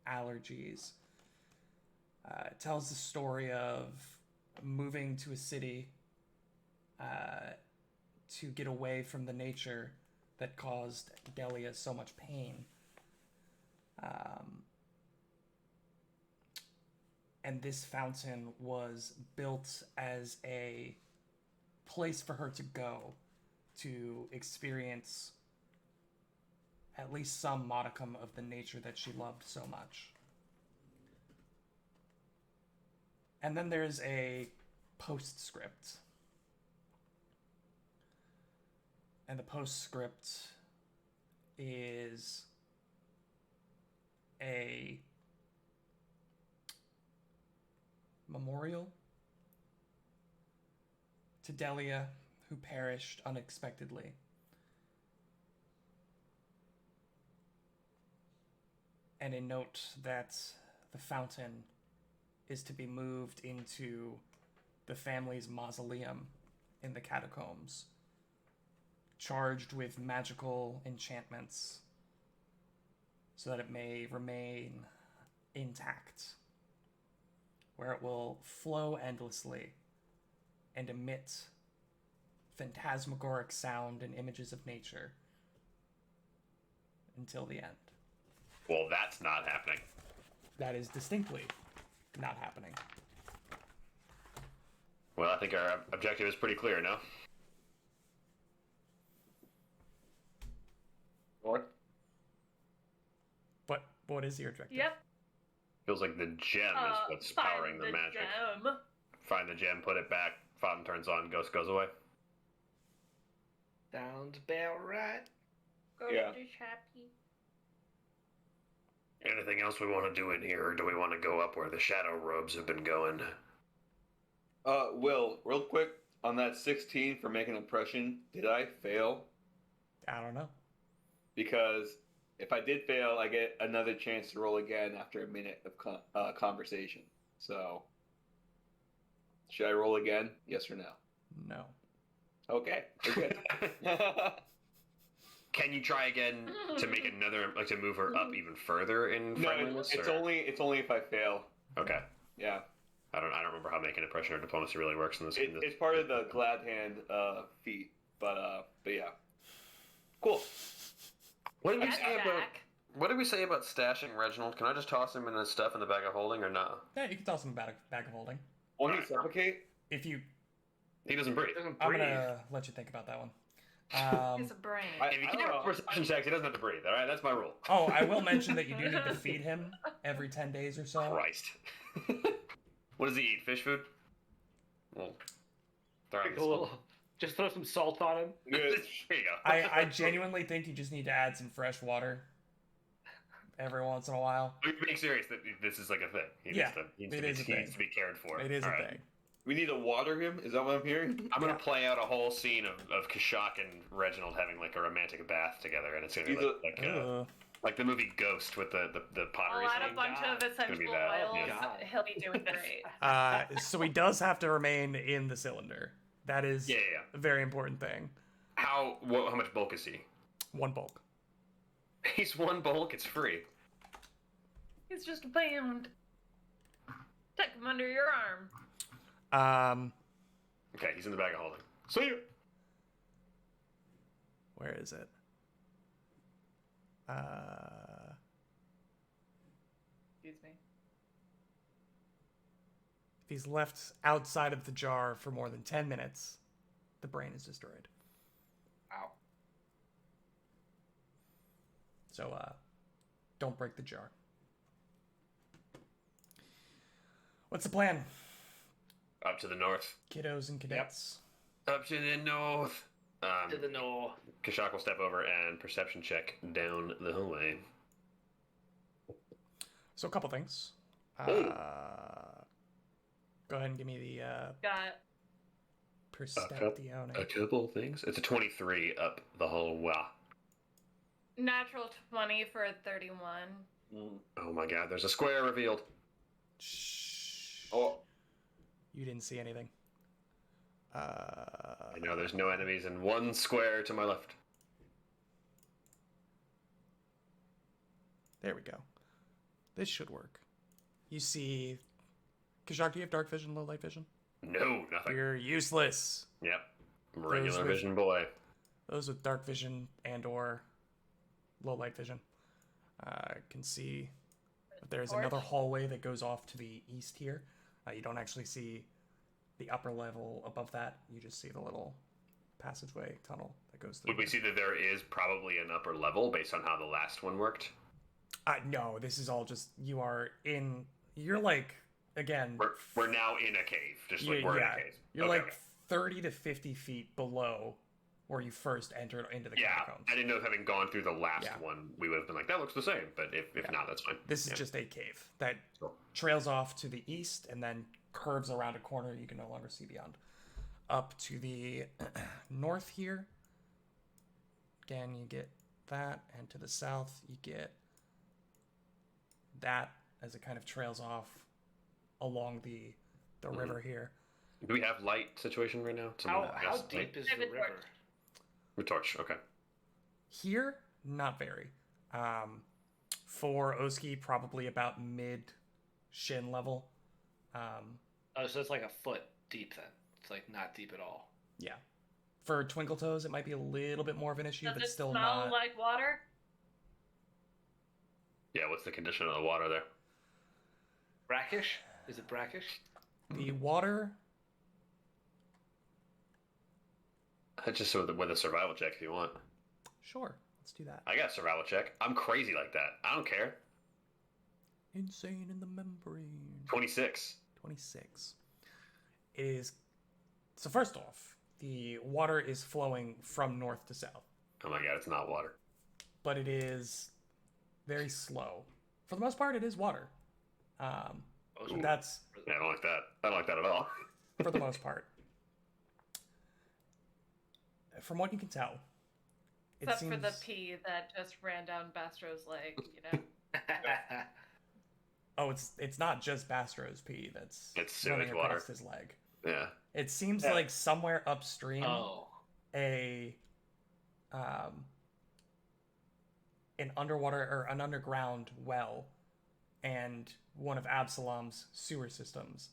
allergies. It tells the story of moving to a city to get away from the nature that caused Delia so much pain. And this fountain was built as a place for her to go to experience at least some modicum of the nature that she loved so much. And then there's a postscript. And the postscript is a memorial to Delia, who perished unexpectedly. And a note that the fountain is to be moved into the family's mausoleum in the catacombs, charged with magical enchantments so that it may remain intact, where it will flow endlessly and emit phantasmagoric sound and images of nature until the end. Well, that's not happening. That is distinctly not happening. Well, I think our objective is pretty clear, no? What? What is your objective? Yep. Feels like the gem is what's powering the magic. Gem. Find the gem, put it back, fountain turns on, ghost goes away. Sounds about right. Go Yeah. to Chappie. Anything else we want to do in here, or do we want to go up where the shadow robes have been going? Will, real quick, on that 16 for making an impression, did I fail? I don't know. Because if I did fail, I get another chance to roll again after a minute of conversation. So, should I roll again? Yes or no? No. Okay, we're good. Can you try again to make another, like to move her up even further in No, friendliness? it's or- only if I fail. Okay. Yeah, I don't remember how making impression or diplomacy really works in this. it's part of the glad hand feat. But yeah, cool. What did we That's say about? back. What did we say about stashing Reginald? Can I just toss him in his stuff in the bag of holding, or no? Yeah, you can toss him a bag of holding. Won't he suffocate? If you, He doesn't breathe. Doesn't I'm breathe. gonna let you think about that one. It's a brain. I- If you I can't don't roll know. perception checks, he doesn't have to breathe. All right, that's my rule. Oh, I will mention that you do need to feed him every 10 days or so. Christ. What does he eat? Fish food? Well, throw him Like a little, just throw some salt on him. Good. Here you go. I genuinely think you just need to add some fresh water every once in a while. I'm being serious that this is like a thing. He Yeah, needs it to, is a he needs thing. to be cared for. It is All a right. thing. We need to water him. Is that what I'm hearing? I'm gonna Yeah. play out a whole scene of Kashak and Reginald having like a romantic bath together, and it's gonna be He's like the movie Ghost with the pottery I'll add a scene. bunch God. of essential be that. oils. Yeah. He'll be doing great. So he does have to remain in the cylinder. That is Yeah. a very important thing. How much bulk is he? One bulk. He's one bulk. It's free. He's just a pound. Tuck him under your arm. Okay, he's in the bag of holding. See you. Where is it? Excuse me. If he's left outside of the jar for more than 10 minutes, the brain is destroyed. Ow. So, don't break the jar. What's the plan, Up to the north. kiddos and cadets? Up to the north. To the no. Kashak will step over and perception check down the hallway. So, a couple things. Ooh. Go ahead and give me the Got Perceptione. A couple things. It's a 23 up the hallway. natural 20 for a 31. Oh my god, there's a square revealed. Shh. Oh, You didn't see anything. I know there's no enemies and one square to my left. There we go. This should work. You see... Kajak, do you have dark vision, low light vision? No, nothing. You're useless. Yep. Regular with- vision boy. Those with dark vision and or low light vision can see that there's Torch. another hallway that goes off to the east here. You don't actually see the upper level above that. You just see the little passageway tunnel that goes through. Would we see that there is probably an upper level based on how the last one worked? No, this is all just you are in. You're like again. We're now in a cave. Just like we're in a cave. You're Okay, like okay. 30 to 50 feet below where you first entered into the Yeah, catacombs. I didn't know if having gone through the last Yeah. one, we would have been like, that looks the same. But if Yeah. not, that's fine. This is Yeah. just a cave that Cool. trails off to the east and then curves around a corner you can no longer see beyond. Up to the north here, again, you get that, and to the south, you get that as it kind of trails off along the river here. Do we have light situation right now? Someone How has deep light? is David the river? Torch. With torch, okay. Here, not very. For Oski, probably about mid shin level. Oh, so it's like a foot deep then. It's like not deep at all. Yeah. For Twinkle Toes, it might be a little bit more of an issue, Does but it still smell not. like water? Yeah, what's the condition of the water there? Brackish? Is it brackish? The water, Just so with a survival check if you want. sure, let's do that. I got a survival check. I'm crazy like that. I don't care. Insane in the membrane. 26. 26. It is. So, first off, the water is flowing from north to south, Oh my god, it's not water. but it is very slow. For the most part, it is water. Ooh. That's Yeah, I don't like that. I don't like that at all. for the most part. From what you can tell, it Except seems. for the pee that just ran down Bastro's leg, you know. Oh, it's not just Bastro's pee that's It's running sewage across water. his leg. Yeah. It seems Yeah. like somewhere upstream, Oh. a an underwater or an underground well and one of Absalom's sewer systems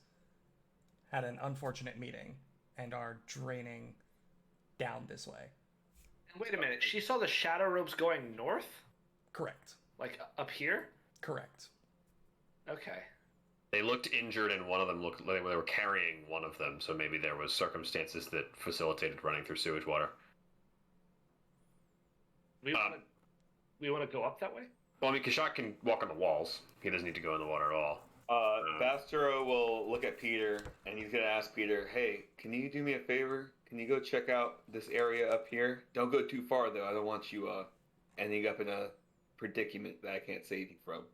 had an unfortunate meeting and are draining down this way. Wait a minute. She saw the shadow ropes going north? Correct. Like up here? Correct. Okay. They looked injured, and one of them looked like they were carrying one of them, so maybe there was circumstances that facilitated running through sewage water. We want to go up that way? Well, I mean, Kashak can walk on the walls. He doesn't need to go in the water at all. Bastro will look at Peter, and he's gonna ask Peter, "Hey, can you do me a favor? Can you go check out this area up here? Don't go too far, though. I don't want you ending up in a predicament that I can't save you from."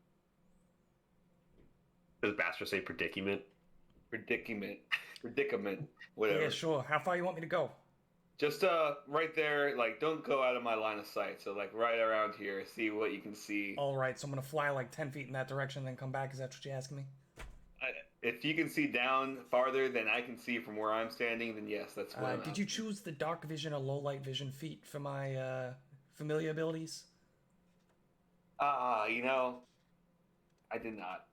Does Bastard say predicament? Predicament, whatever. Yeah, sure. How far you want me to go? Just right there. Like, don't go out of my line of sight. So like right around here, see what you can see. All right, so I'm gonna fly like 10 feet in that direction, then come back. Is that what you're asking me? If you can see down farther than I can see from where I'm standing, then yes, that's what I'm Did you choose the dark vision or low light vision feat for my familiar abilities? You know, I did not.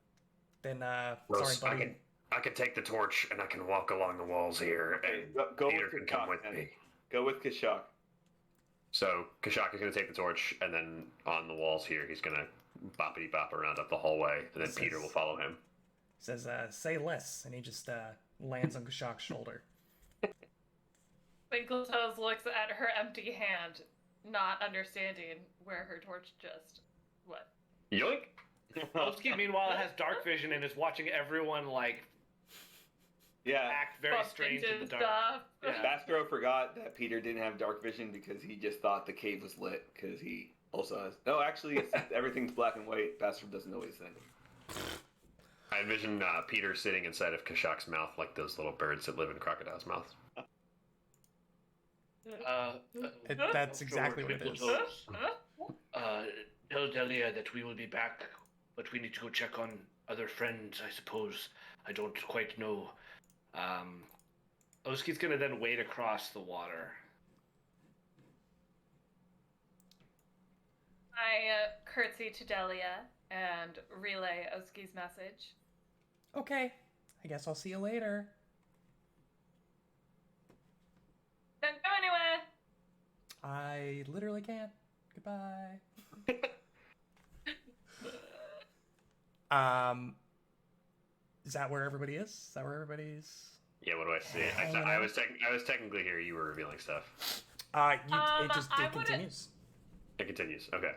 Then Rose, sorry, buddy. I can take the torch, and I can walk along the walls here, and Go Peter with can come Kashak, with then. me. Go with Kashak. So Kashak is going to take the torch, and then on the walls here, he's going to boppity bop around up the hallway, and then This Peter is- will follow him. Says, say less, and he just lands on Kashak's shoulder. Twinkletoes looks at her empty hand, not understanding where her torch just what. Yoink! Polsky, meanwhile, has dark vision and is watching everyone like Yeah, act very Bump strange in the into dark. stuff. Yeah. Bastro forgot that Peter didn't have dark vision because he just thought the cave was lit because he also has. No, actually, everything's black and white. Bastro doesn't know what he's saying. I envision Peter sitting inside of Kashak's mouth like those little birds that live in crocodiles' mouths. That's exactly what it is. Tell Delia that we will be back, but we need to go check on other friends, I suppose. I don't quite know. Oski's gonna then wade across the water. I curtsy to Delia and relay Oski's message. Okay, I guess I'll see you later. Don't go anywhere. I literally can't. Goodbye. Is that where everybody is? Is that where everybody's? Yeah, what do I see? I was technically here. You were revealing stuff. It I wouldn't- continues. It continues. Okay.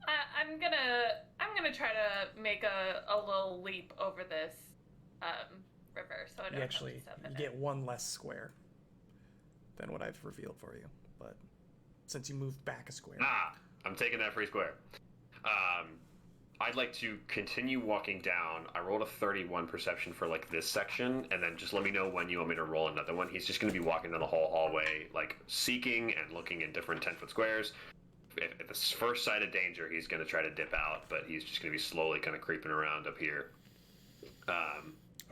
I'm gonna try to make a little leap over this river, so I don't You have actually to step in you it. get one less square than what I've revealed for you, but since you moved back a square. I'm taking that free square. I'd like to continue walking down. I rolled a 31 perception for like this section, and then just let me know when you want me to roll another one. He's just going to be walking down the whole hallway, like seeking and looking in different 10-foot squares. At the first sight of danger, he's going to try to dip out, but he's just going to be slowly kind of creeping around up here.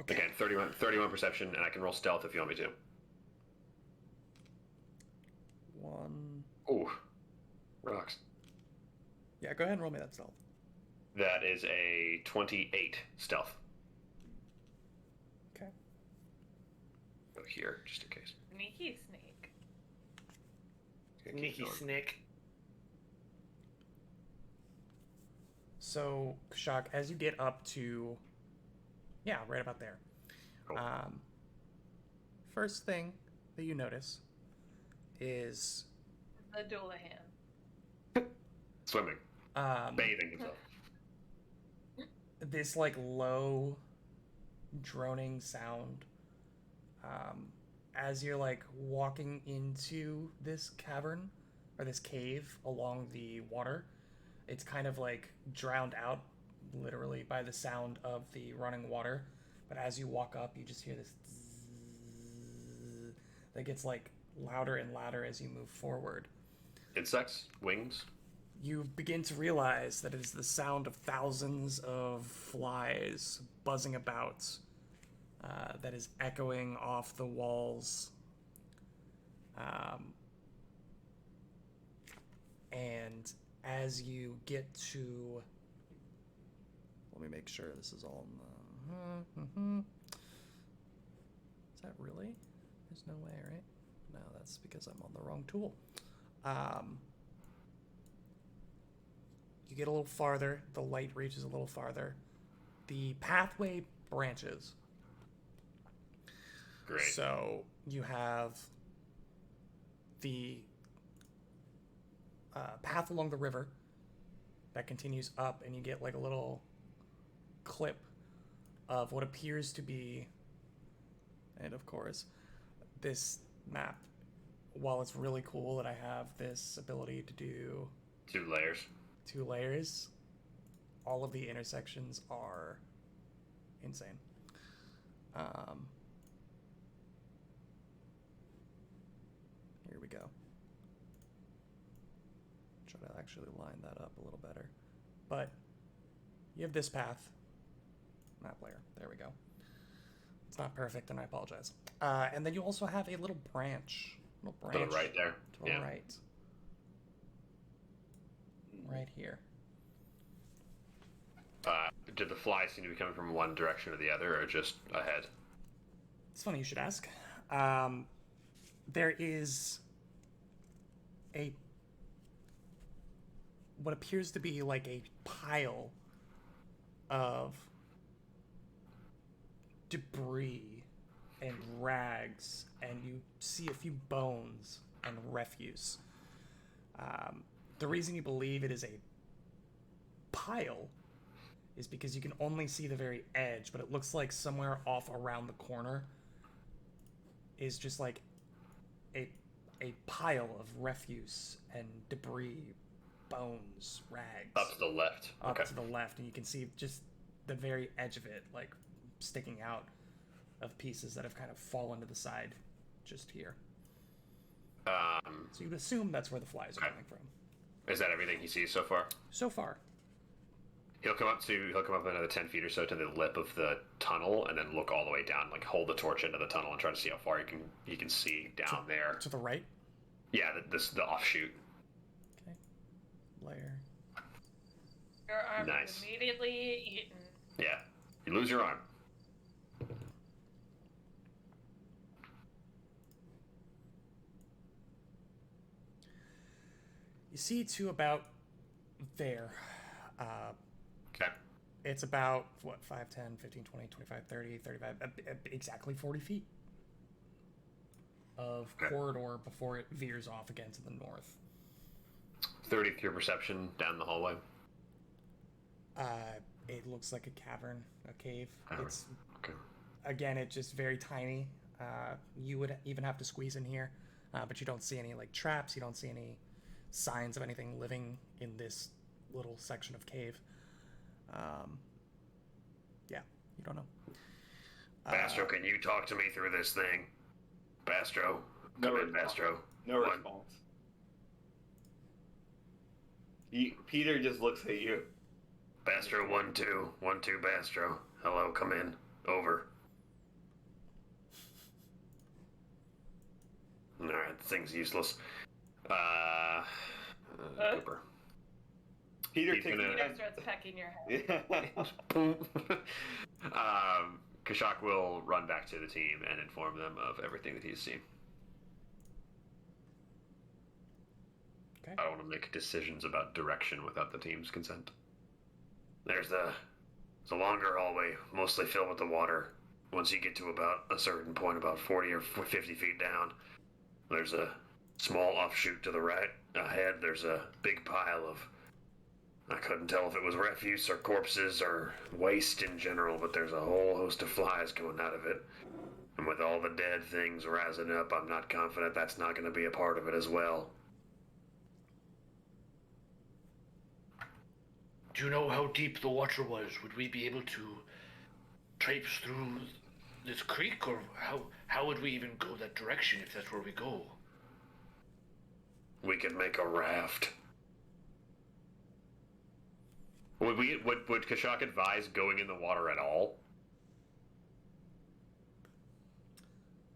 Okay. Again, 31 perception, and I can roll stealth if you want me to. 1. Ooh, rocks. Yeah, go ahead and roll me that stealth. That is a 28 stealth. Okay. Go here, just in case. Sneaky snake. Gonna keep Sneaky going. snake. So, Kashak, as you get up to, right about there. Cool. First thing that you notice is The Doulahan. Swimming, bathing himself. this like low droning sound as you're like walking into this cavern or this cave along the water. It's kind of like drowned out literally by the sound of the running water, but as you walk up you just hear this that gets like louder and louder as you move forward. Insects, wings. You begin to realize that it is the sound of thousands of flies buzzing about that is echoing off the walls. And as you get to... Let me make sure this is all in the... Is that really? There's no way, right? No, that's because I'm on the wrong tool. You get a little farther, the light reaches a little farther. The pathway branches. Great. So you have the path along the river that continues up, and you get like a little clip of what appears to be, and of course, this map, while it's really cool that I have this ability to do 2 layers. 2 layers, all of the intersections are insane. Here we go. Try to actually line that up a little better. But you have this path. Map layer. There we go. It's not perfect, and I apologize. And then you also have a little branch. To the right there. To the right. Right here. Did the flies seem to be coming from one direction or the other, or just ahead? It's funny you should ask. There is what appears to be like a pile of debris and rags, and you see a few bones and refuse. The reason you believe it is a pile is because you can only see the very edge, but it looks like somewhere off around the corner is just like a pile of refuse and debris, bones, rags. Up to the left. Up Okay. to the left, and you can see just the very edge of it, like sticking out of pieces that have kind of fallen to the side just here. So you'd assume that's where the flies are coming from. Is that everything he sees so far? So far. He'll come up another 10 feet or so to the lip of the tunnel, and then look all the way down, like hold the torch into the tunnel and try to see how far he can see down there. To the right? Yeah, the offshoot. Okay. Layer. Your arm Nice. is immediately eaten. Yeah. You lose your arm. You see to about there. Okay. It's about, 5, 10, 15, 20, 25, 30, 35, exactly 40 feet of corridor before it veers off again to the north. 30 with your perception down the hallway. It looks like a cavern, a cave. Cavern. It's, Okay. again, it's just very tiny. You would even have to squeeze in here, but you don't see any like traps. You don't see any signs of anything living in this little section of cave. Yeah, you don't know. Bastro, can you talk to me through this thing? Bastro, come in, Bastro. No One. response. Peter just looks at you. Bastro, 1-2, 1-2, Bastro. Hello, come in. Over. Alright, the thing's useless. Cooper. Peter He's takes gonna- Peter starts pecking your head. Yeah. Kashak will run back to the team and inform them of everything that he's seen. Okay. I don't want to make decisions about direction without the team's consent. There's a longer hallway, mostly filled with the water. Once you get to about a certain point, about 40 or 50 feet down, there's a small offshoot to the right. Ahead, there's a big pile of I couldn't tell if it was refuse or corpses or waste in general, but there's a whole host of flies coming out of it. And with all the dead things rising up, I'm not confident that's not going to be a part of it as well. Do you know how deep the water was? Would we be able to traipse through this creek, or how would we even go that direction if that's where we go? We could make a raft. Would Kashak advise going in the water at all?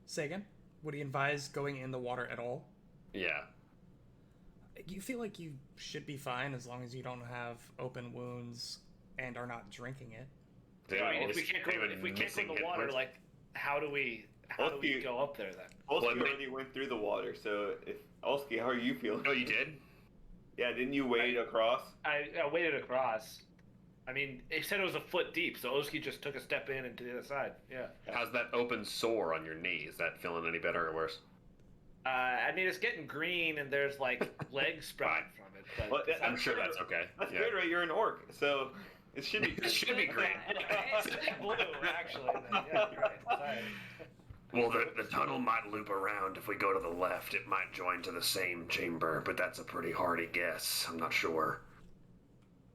Say again? Would he advise going in the water at all? Yeah. You feel like you should be fine as long as you don't have open wounds and are not drinking it. I mean, if we can't go in the water, like, how do we go up there then? Olski already went through the water, so if Olski, how are you feeling? Oh, you did? Yeah, didn't you wade across? I waded across. I mean, it said it was a foot deep, so Oski just took a step in and to the other side. Yeah. How's that open sore on your knee? Is that feeling any better or worse? I mean, it's getting green and there's like legs sprouting from it. But Well, I'm sure that's okay. That's Yeah. good, right? You're an orc, so it should be It should be green. it's blue, actually. Then. Yeah, you're right. Sorry. Well, the tunnel might loop around. If we go to the left, it might join to the same chamber, but that's a pretty hardy guess. I'm not sure.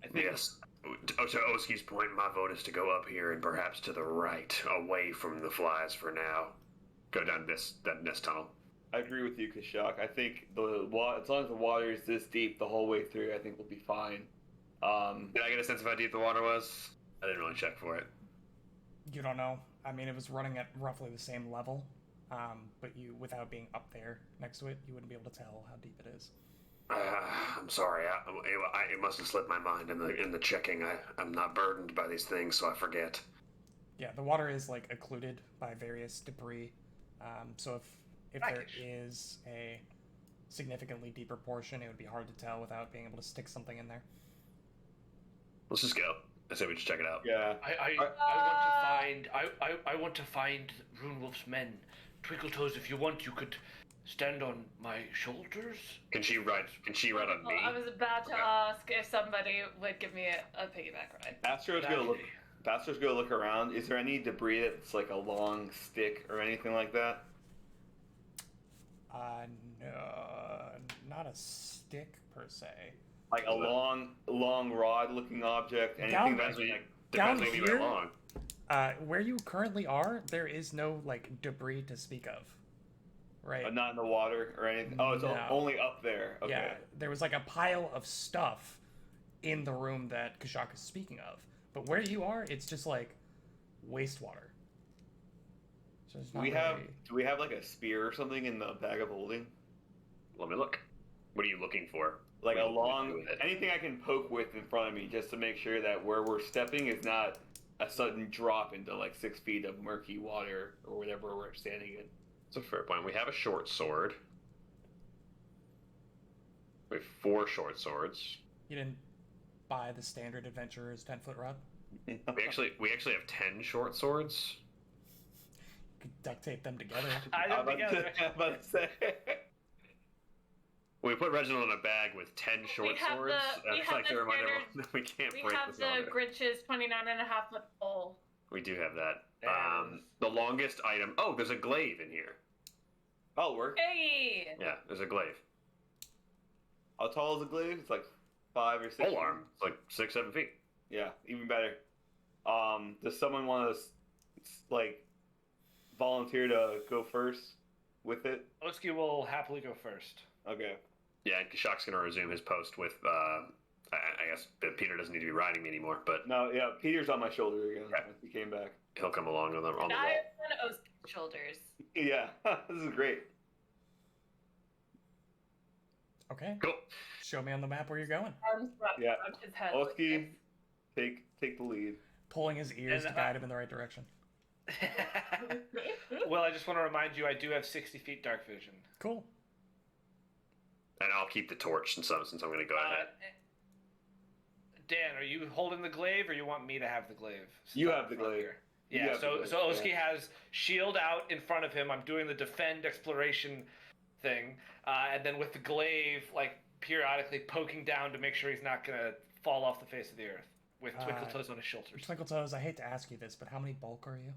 I think Yes. To Oski's point, my vote is to go up here and perhaps to the right, away from the flies for now. Go down this tunnel. I agree with you, Kashak. I think as long as the water is this deep the whole way through, I think we'll be fine. Did I get a sense of how deep the water was? I didn't really check for it. You don't know. I mean, it was running at roughly the same level, but you, without being up there next to it, you wouldn't be able to tell how deep it is. I'm sorry. It must have slipped my mind in the checking. I'm not burdened by these things, so I forget. Yeah, the water is like occluded by various debris. So if there is a significantly deeper portion, it would be hard to tell without being able to stick something in there. Let's just go. I say we just check it out. Yeah. I want to find Runewolf's men. Twinkletoes, if you want, you could stand on my shoulders. Can she ride on me? I was about to ask if somebody would give me a piggyback ride. Bastro's gonna look around. Is there any debris that's like a long stick or anything like that? No, not a stick per se. Like a long rod-looking object? Down- Anything that's Depends down maybe here? how long. Where you currently are, there is no like debris to speak of, right? not in the water or anything? Oh, it's No. only up there. Okay. Yeah, there was like a pile of stuff in the room that Kashak is speaking of, but where you are, it's just like wastewater. So it's not Do we have like a spear or something in the bag of holding? Let me look. What are you looking for? Like What a do you long, do with it? anything I can poke with in front of me, just to make sure that where we're stepping is not a sudden drop into like 6 feet of murky water or whatever we're standing in. That's a fair point. We have a short sword. We have 4 short swords. You didn't buy the standard adventurer's 10-foot rod. We actually have 10 short swords. You could duct tape them together. I I'm don't think about to say. We put Reginald in a bag with 10 short have swords. the- we I'd have like to the remind standard- everyone that we can't We break have this the order. Grinch's 29.5-foot pole. We do have that. There The longest item. Oh, there's a glaive in here. That'll work. Hey! Yeah, there's a glaive. How tall is the glaive? It's like 5 or 6. Pole arm. It's like 6-7 feet. Yeah, even better. Does someone want to like volunteer to go first with it? Oski will happily go first. Okay. Yeah, and Kashak's gonna resume his post with. I guess Peter doesn't need to be riding me anymore, but No, yeah, Peter's on my shoulder again. Okay. Once he came back. he'll come along on the And wall. I am on Oski's shoulders. Yeah, this is great. Okay, Cool. show me on the map where you're going. Arms wrapped Yeah. around his head. Oski, take the lead. Pulling his ears And, to guide him in the right direction. Well, I just want to remind you, I do have 60 feet dark vision. Cool. And I'll keep the torch since I'm gonna go ahead. Dan, are you holding the glaive, or you want me to have the glaive? You have the glaive. You Yeah, have so the glaive, so Oski yeah. has shield out in front of him. I'm doing the defend exploration thing, and then with the glaive, like periodically poking down to make sure he's not gonna fall off the face of the earth with Twinkle Toes on his shoulders. Twinkle Toes, I hate to ask you this, but how many bulk are you?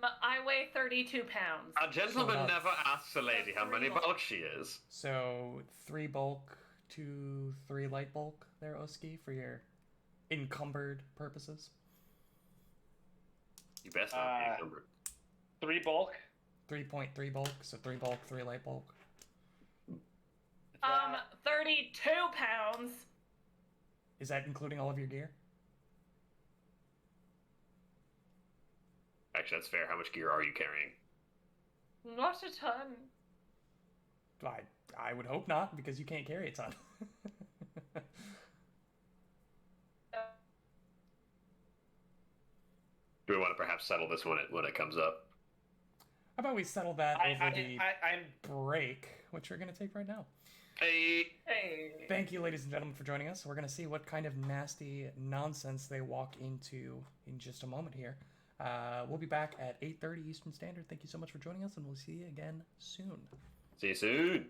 I weigh 32 pounds. A gentleman So never asks a lady how many bulk. bulk she is. So 3 bulk, 2, 3 light bulk there, Oski, for your encumbered purposes. You best not be encumbered. 3 bulk. 3.3 bulk, so 3 bulk, 3 light bulk. 32 pounds. Is that including all of your gear? Actually, that's fair. How much gear are you carrying? Not a ton. I would hope not, because you can't carry a ton. Do we want to perhaps settle this when it comes up? How about we settle that over the I'm break, which we're going to take right now. Hey. Thank you, ladies and gentlemen, for joining us. We're going to see what kind of nasty nonsense they walk into in just a moment here. We'll be back at 8:30 Eastern Standard. Thank you so much for joining us, and we'll see you again soon. See you soon.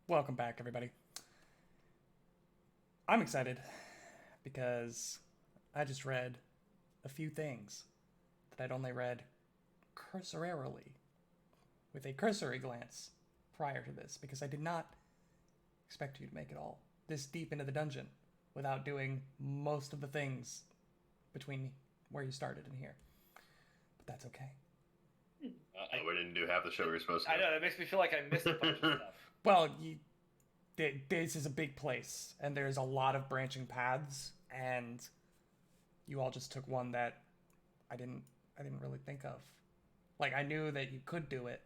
Welcome back, everybody. I'm excited because I just read a few things that I'd only read cursorily, with a cursory glance prior to this, because I did not expect you to make it all this deep into the dungeon without doing most of the things between where you started and here. But that's okay. We didn't do half the show we were supposed to. I know, that makes me feel like I missed a bunch of stuff. Well, this is a big place, and there's a lot of branching paths, and you all just took one that I didn't really think of. Like, I knew that you could do it,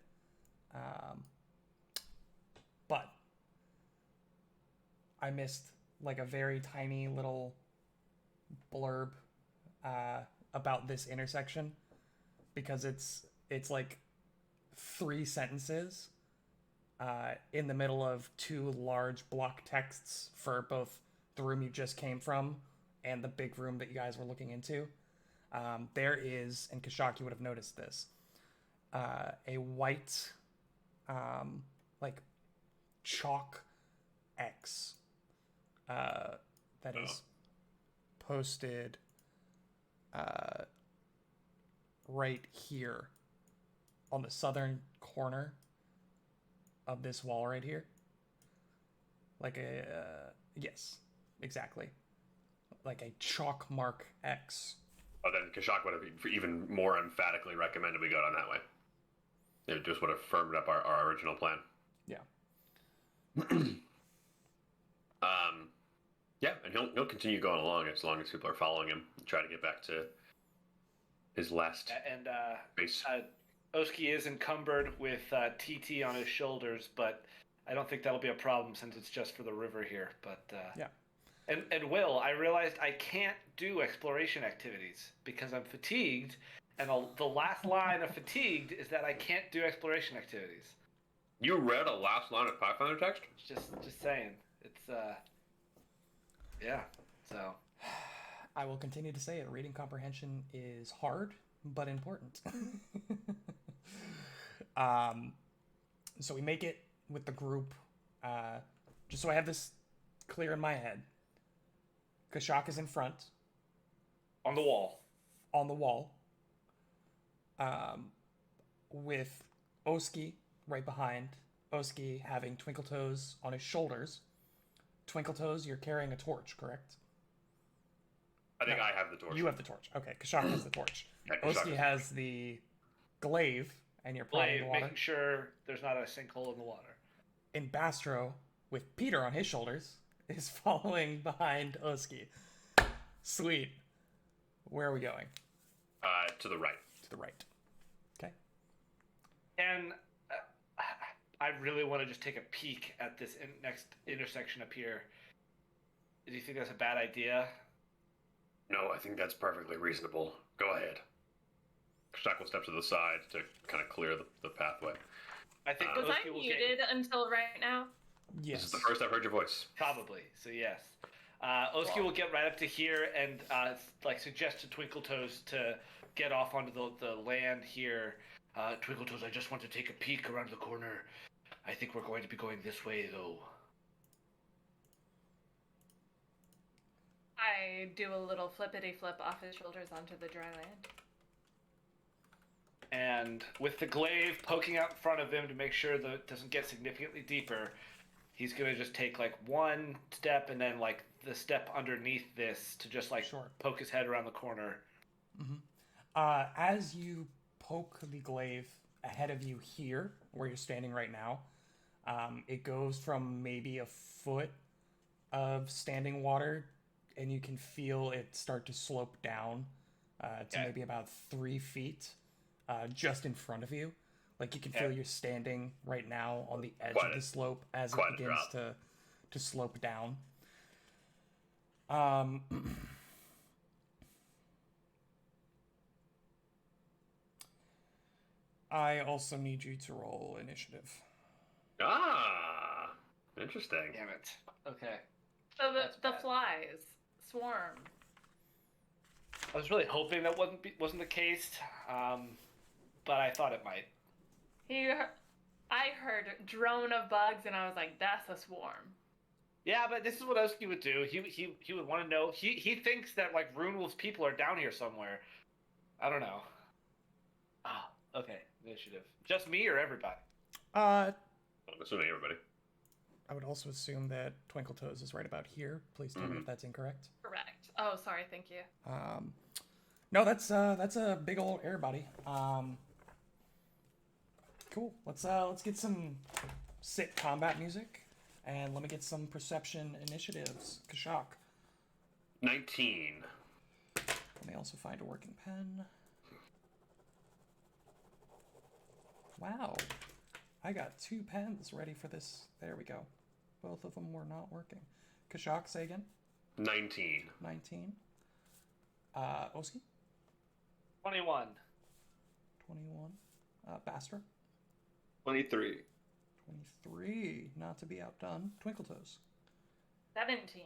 but I missed like a very tiny little blurb about this intersection, because it's like 3 sentences in the middle of 2 large block texts for both the room you just came from and the big room that you guys were looking into. There is, and Kashaki would have noticed this, a white, like, chalk X that is posted right here on the southern corner of this wall right here. Like a, yes, exactly. Like a chalk mark X. Oh, then Kashak would have even more emphatically recommended we go down that way. It just would have firmed up our original plan. Yeah. Yeah, and he'll continue going along as long as people are following him and try to get back to his last And base. Oski is encumbered with TT on his shoulders, but I don't think that'll be a problem since it's just for the river here. But Yeah. And Will, I realized I can't do exploration activities because I'm fatigued, and the last line of fatigued is that I can't do exploration activities. You read a last line of Pathfinder text? Just saying. It's yeah. So I will continue to say it. Reading comprehension is hard, but important. So we make it with the group. Just so I have this clear in my head. Kashak is in front. on the wall. On the wall. With Oski right behind. Oski having Twinkle Toes on his shoulders. Twinkle Toes, you're carrying a torch, correct? I think I have the torch. You have the torch. Okay, Kashak has the torch. Yeah, Kashak Oski has the glaive, and you're prodding Blade, the water. making sure there's not a sinkhole in the water. And Bastro, with Peter on his shoulders, is following behind Oski. Sweet. Where are we going? To the right. To the right. Okay. And I really want to just take a peek at this next intersection up here. Do you think that's a bad idea? No, I think that's perfectly reasonable. Go ahead. Kashak will step to the side to kind of clear the pathway. I think Was Oski I will muted until right now? Yes. This is the first I've heard your voice. probably. So yes, Oski will get right up to here and like suggest to Twinkle Toes to get off onto the land here. Twinkle Toes, I just want to take a peek around the corner. I think we're going to be going this way, though. I do a little flippity flip off his shoulders onto the dry land. And with the glaive poking out in front of him to make sure that it doesn't get significantly deeper, he's gonna just take like one step and then like the step underneath this to just like Sure. poke his head around the corner. As you poke the glaive ahead of you here, where you're standing right now, it goes from maybe a foot of standing water, and you can feel it start to slope down to Okay. maybe about 3 feet just in front of you. Like you can feel Okay. you're standing right now on the edge Quite of a- the slope as it quite a begins drop. to slope down. I also need you to roll initiative. Ah, interesting. Damn it. Okay. So That's the bad. flies swarm. I was really hoping that wasn't the case, but I thought it might. He I heard drone of bugs, and I was like, that's a swarm. Yeah, but this is what Oski would do. He would want to know. He thinks that like Runewolf's people are down here somewhere. I don't know. Ah, okay. Initiative. Just me or everybody? Uh, I'm assuming everybody. I would also assume that Twinkle Toes is right about here. Please tell me if that's incorrect. Correct. Oh, sorry. Thank you. No, that's a big old air body. Cool. Let's get some sit combat music, and let me get some perception initiatives. Kashak. 19. Let me also find a working pen. Wow. I got 2 pens ready for this. There we go. Both of them were not working. Kashak, say again. 19. 19. Oski. 21. 21. Bastra. 23. 23. Not to be outdone. Twinkle Toes. 17.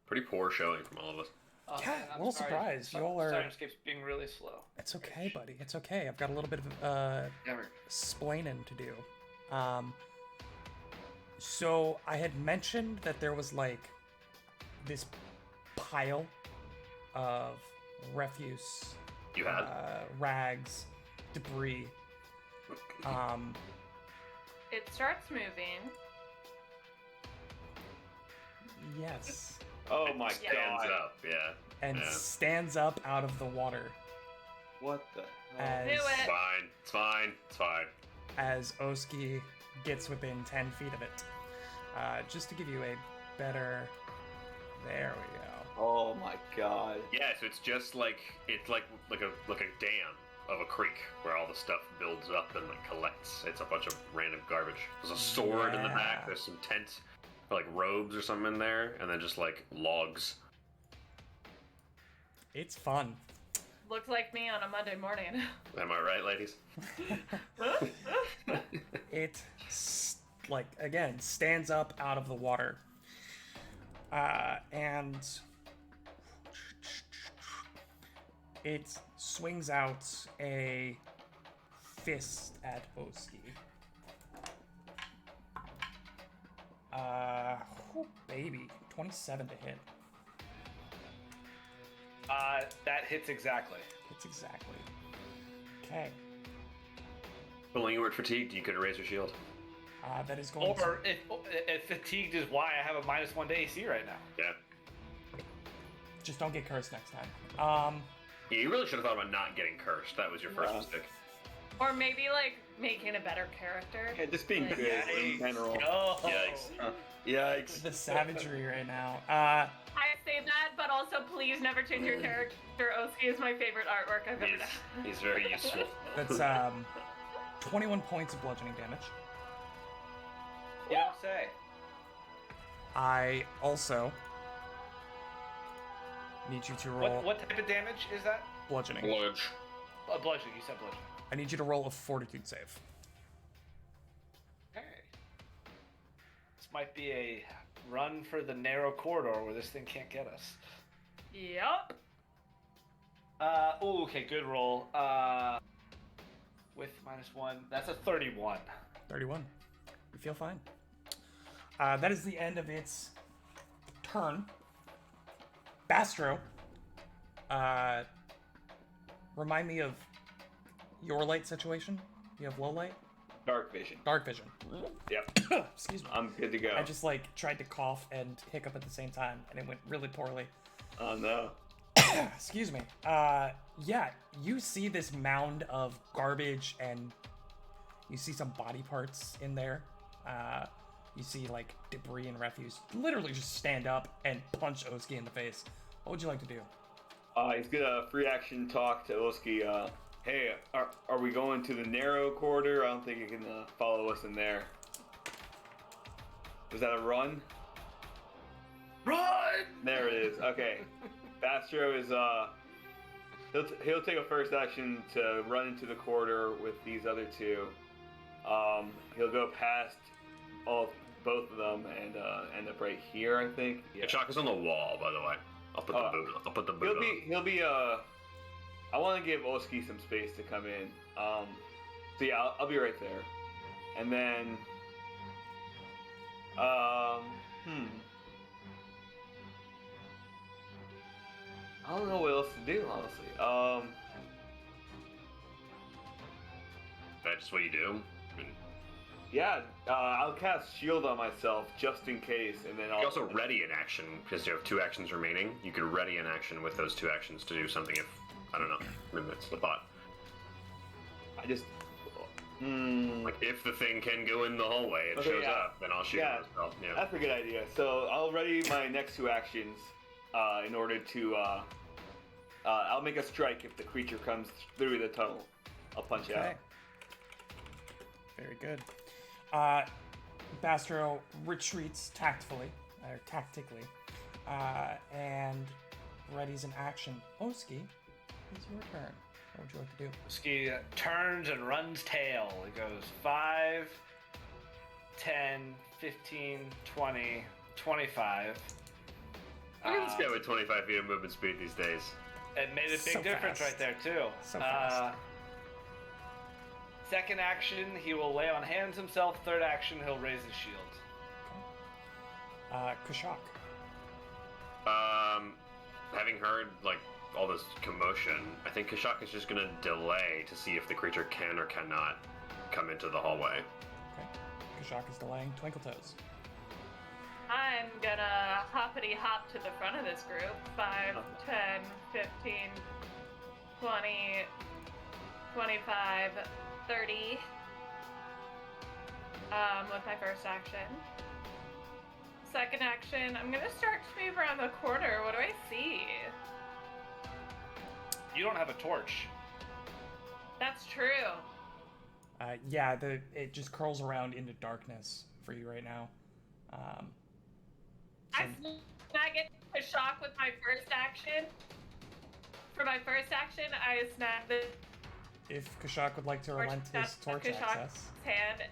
Pretty poor showing from all of us. Oh, Yeah, man, I'm a little sorry. surprised. Y'all are- Sirenscape's being really slow. It's okay, buddy. It's okay. I've got a little bit of Never. splaining to do. So I had mentioned that there was like this pile of refuse, You had? rags, debris. It starts moving. Yes, Oh my Stands god. up, yeah. and Yeah. stands up out of the water What the hell? as Do it. It's fine. It's fine. It's fine. as Oski gets within 10 feet of it. Just to give you a better. There we go. Oh my god. Yeah, so it's just like it's like a dam of a creek where all the stuff builds up and like collects. It's a bunch of random garbage. There's a sword in the Yeah. back. There's some tent, or like robes or something in there, and then just like logs. It's fun. Looks like me on a Monday morning. Am I right, ladies? It like again stands up out of the water, and it swings out a fist at Oski. Baby, 27 to hit. That hits exactly. Hits exactly. Okay, But when you were fatigued, you could raise your shield. that is going Or if fatigued is why I have a -1 to AC right now. Yeah. to just don't get cursed next time. Yeah, you really should have thought about not getting cursed. That was your first Yeah. mistake. Or maybe like making a better character. Yeah, just being Like, good in general. Oh. Yikes. Yikes. The savagery right now. I say that, but also please never change your character. Oski is my favorite artwork I've ever He's, done. he's very useful. That's 21 points of bludgeoning damage. You don't say. I also need you to roll What type of damage is that? bludgeoning. Bludge. Bludgeoning. You said bludgeoning. I need you to roll a fortitude save. Okay. This might be a run for the narrow corridor where this thing can't get us. Yep. Okay, good roll. With -1, that's a 31. 31. You feel fine. That is the end of its turn. Bastro, remind me of your light situation. You have low light? Dark vision. Dark vision. Yep. Excuse me. I'm good to go. I just like tried to cough and hiccup at the same time, and it went really poorly. Oh no. Excuse me. Yeah, you see this mound of garbage, and you see some body parts in there. You see like debris and refuse. Literally just stand up and punch Oski in the face. What would you like to do? He's gonna free action talk to Oski. Hey, are we going to the narrow corridor? I don't think you can follow us in there. Is that a run? Run! There it is. Okay. Bastro is he'll take a first action to run into the corridor with these other two. He'll go past both of them and end up right here, I think. Yeah. Chaka's on the wall, by the way. I'll put the boot. I'll put the boot He'll be I want to give Oski some space to come in. So yeah, I'll be right there. And then, I don't know what else to do, honestly. That's just what you do. I mean, Yeah, I'll cast shield on myself just in case, and then I'll you also ready an action because you have 2 actions remaining. You could ready an action with those 2 actions to do something if I don't know. I mean, that's the thought. I just. Like if the thing can go in the hallway and Okay, shows yeah. up, then I'll shoot Yeah. it myself. Yeah. That's a good idea. So I'll ready my next 2 actions in order to. I'll make a strike if the creature comes through the tunnel. I'll punch Okay. out. Very good. Bastro retreats tactfully, or tactically, and readies an action. Oski, it's your turn. What would you like to do? Ski turns and runs tail. It goes 5, 10, 15, 20, 25. Look at this guy with 25 feet of movement speed these days. It made a big So difference fast. right there, too. So fast. Second action, he will lay on hands himself. Third action, he'll raise his shield. Kashak. Having heard like all this commotion, I think Kashak is just gonna delay to see if the creature can or cannot come into the hallway. Okay. Kashak is delaying. Twinkle Toes. I'm gonna hoppity hop to the front of this group. 5, 10, 15, 20, 25, 30. With my first action. Second action, I'm gonna start to move around the corner. What do I see? You don't have a torch. That's true. Yeah, it just curls around into darkness for you right now. I snag it a shock with my first action. For my first action, I snag the If Kashak would like to torch relent his that's torch Kashak's access. hand,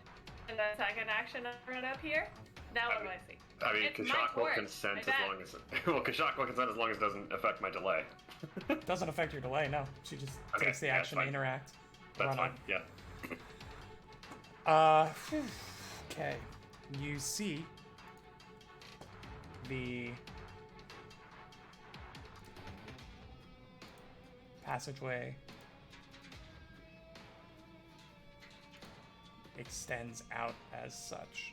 and then second action, I run up here. Now what do I see? I mean, It's my Kashak will torch, consent my as bad. long as well, Kashak will consent as long as it doesn't affect my delay. Doesn't affect your delay, no. She just Okay, takes the yeah, action to fine. interact. That's Run fine. up. Yeah. Okay. You see the passageway extends out as such,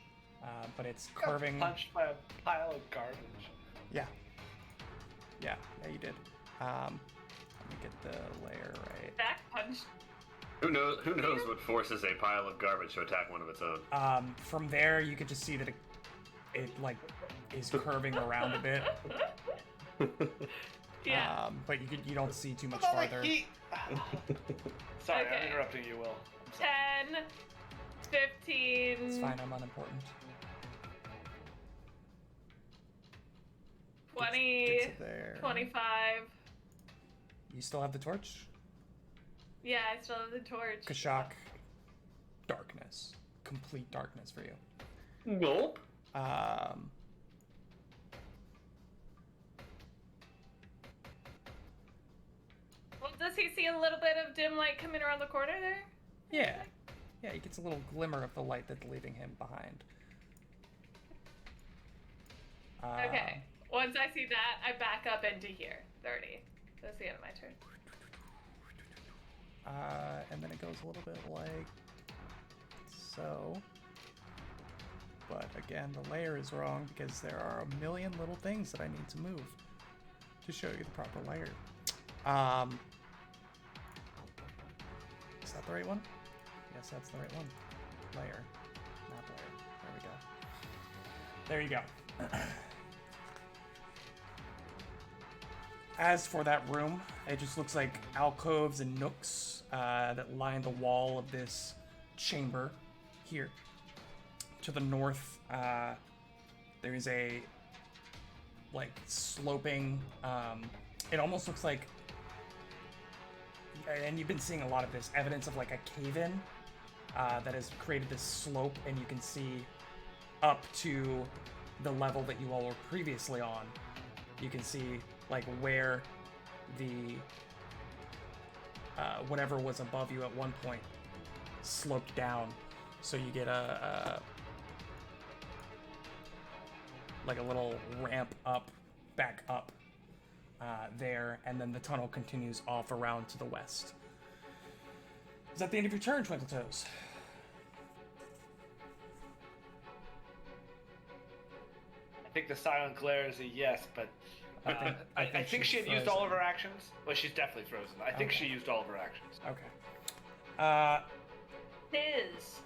but it's curving. Punched by a pile of garbage. Yeah. Yeah, you did. Let me get the layer right. Back punch. Who knows what forces a pile of garbage to attack one of its own? From there, you could just see that it like is curving around a bit. Yeah. But you don't see too much All the farther. heat. Sorry, Okay. I'm interrupting you, Will. I'm sorry. 10, 15. It's fine. I'm unimportant. 20, Gets it there. 25. You still have the torch, Yeah, I still have the torch. Kashak. Darkness, complete darkness for you. Nope. Well, does he see a little bit of dim light coming around the corner there? Yeah, he gets a little glimmer of the light that's leaving him behind. Okay. Once I see that, I back up into here. 30. That's the end of my turn. And then it goes a little bit like so. But again, the layer is wrong because there are a million little things that I need to move to show you the proper layer. Is that the right one? Yes, that's the right one. Layer, not layer. There we go. There you go. As for that room, it just looks like alcoves and nooks that line the wall of this chamber here. To the north, there is a like sloping. It almost looks like, and you've been seeing a lot of this evidence of like a cave-in that has created this slope, and you can see up to the level that you all were previously on. You can see like where the whatever was above you at one point sloped down, so you get like a little ramp up, back up there, and then the tunnel continues off around to the west. Is that the end of your turn, Twinkle Toes? I think the silent glare is a yes, but I think she's she had used frozen. all of her actions. Well, she's definitely frozen. I think Okay. she used all of her actions. Okay. Is.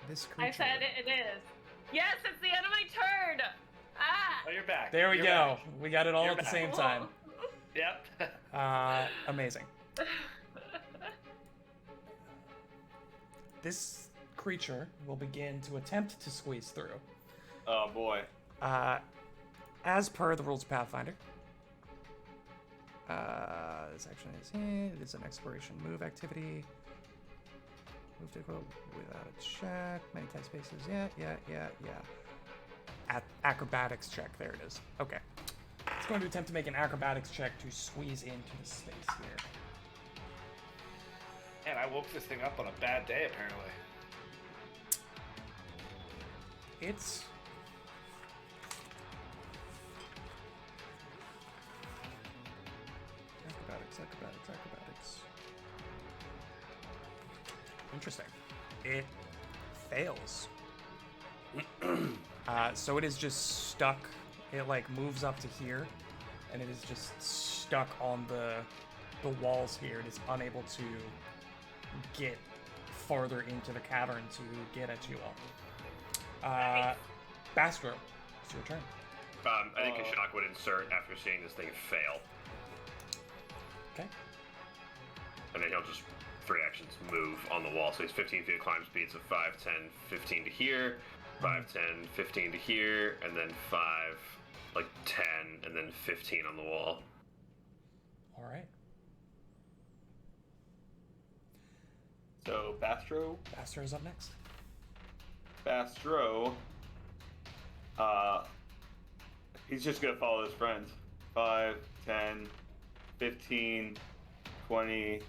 This creature. I said it is. Yes, it's the end of my turn. Ah. Oh, you're back. There we You're go. back. We got it all You're at the back. same time. Yep. Amazing. This creature will begin to attempt to squeeze through. Oh boy. As per the rules of Pathfinder, this action is it is an exploration move activity. Move to go without a check. Many type spaces. Yeah. Acrobatics check. There it is. Okay. It's going to attempt to make an acrobatics check to squeeze into the space here. Man, I woke this thing up on a bad day, apparently. It's acrobatics. Interesting. It fails. So it is just stuck. It like moves up to here, and it is just stuck on the walls here. It is unable to get farther into the cavern to get at you all. Bastro, it's your turn. I think Kashak would insert after seeing this thing fail, Okay. and then he'll just 3 actions move on the wall. So he's 15 feet of climb speed, so 5, 10, 15 to here, 5, 10, 15 to here, and then 5, like 10, and then 15 on the wall. All right. So Bastro, Bastro is up next. he's just gonna follow his friends. 5, 10, 15, 20,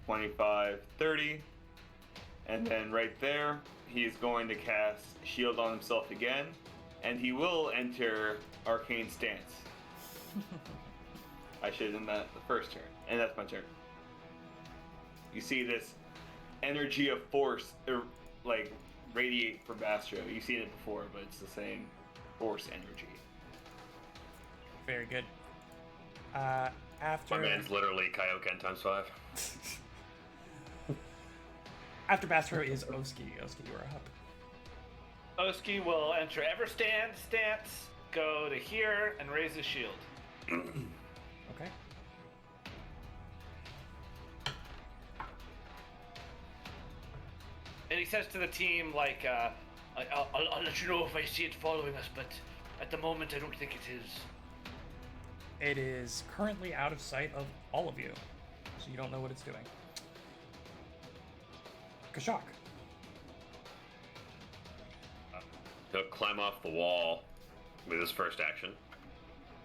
25, 30. And then right there, he's going to cast Shield on himself again. And he will enter Arcane Stance. I should have done that the first turn. And that's my turn. You see this energy of force, like, radiate from Bastro. You've seen it before, but it's the same force energy. Very good. After My man's literally Kaioken times 5. after Bastro is Oski. Oski, you are up. Oski will enter Everstand stance, go to here, and raise his shield. Okay. And he says to the team, like, I'll let you know if I see it following us, but at the moment I don't think it is. It is currently out of sight of all of you, so you don't know what it's doing. Kashak. He'll climb off the wall with his first action.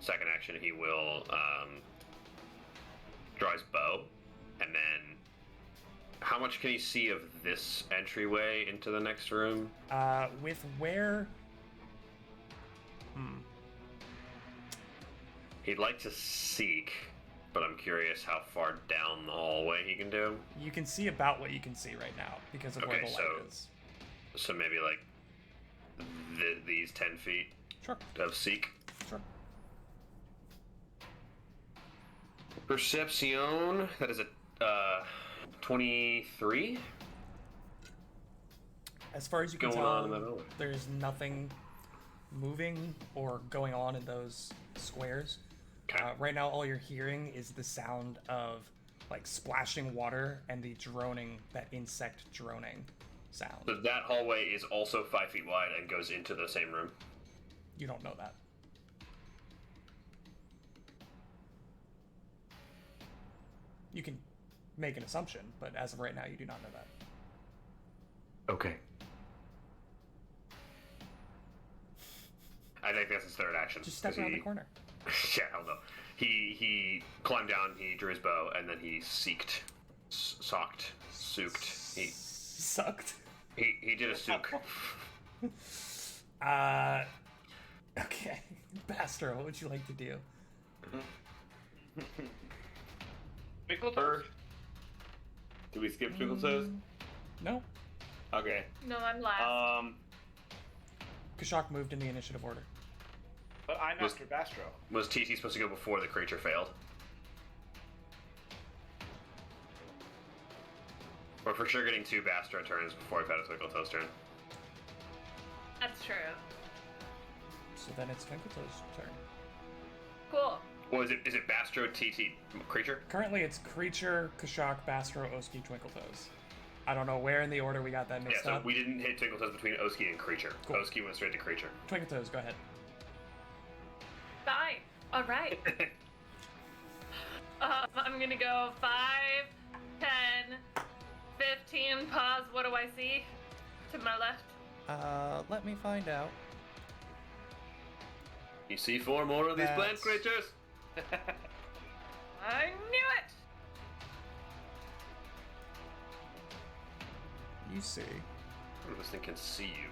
Second action, he will draw his bow, and then how much can he see of this entryway into the next room? With where... He'd like to seek, but I'm curious how far down the hallway he can do. You can see about what you can see right now because of where Okay, the light so- is. So maybe like these 10 feet Sure, of seek. sure. Perception, that is a 23. As far as you can Going tell, on in that hallway. there's nothing moving or going on in those squares. Okay. Right now, all you're hearing is the sound of like splashing water and the droning, that insect droning sound. So that hallway is also 5 feet wide and goes into the same room. You don't know that. You can make an assumption, but as of right now, you do not know that. Okay. I think that's his third action. Just step 'cause around he- the corner. Yeah, I don't know. He climbed down, he drew his bow, and then he seeked. Socked. Sooked. He sucked. He did a souk. Okay. Bastro, what would you like to do? Twinkle Bird. Do we skip Twinkle Toes? No. Okay. No, I'm last. Kashak moved in the initiative order. But I'm Was- after Bastro. Was TT supposed to go before the creature failed? We're for sure getting 2 Bastro turns before we've had a Twinkletoes turn. That's true. So then it's Twinkletoes' turn. Cool. Well, is it Bastro, TT, creature? Currently, it's Creature, Kashak, Bastro, Oski, Twinkletoes. I don't know where in the order we got that Yeah, mixed so up. we didn't hit Twinkletoes between Oski and creature. Cool. Oski went straight to creature. Twinkletoes, go ahead. Fine. All right. I'm gonna go 5, 10, 15. Pause. What do I see? To my left. Let me find out. You see 4 more of these plant That's- creatures? I knew it. You see. I wonder if this thing can see you.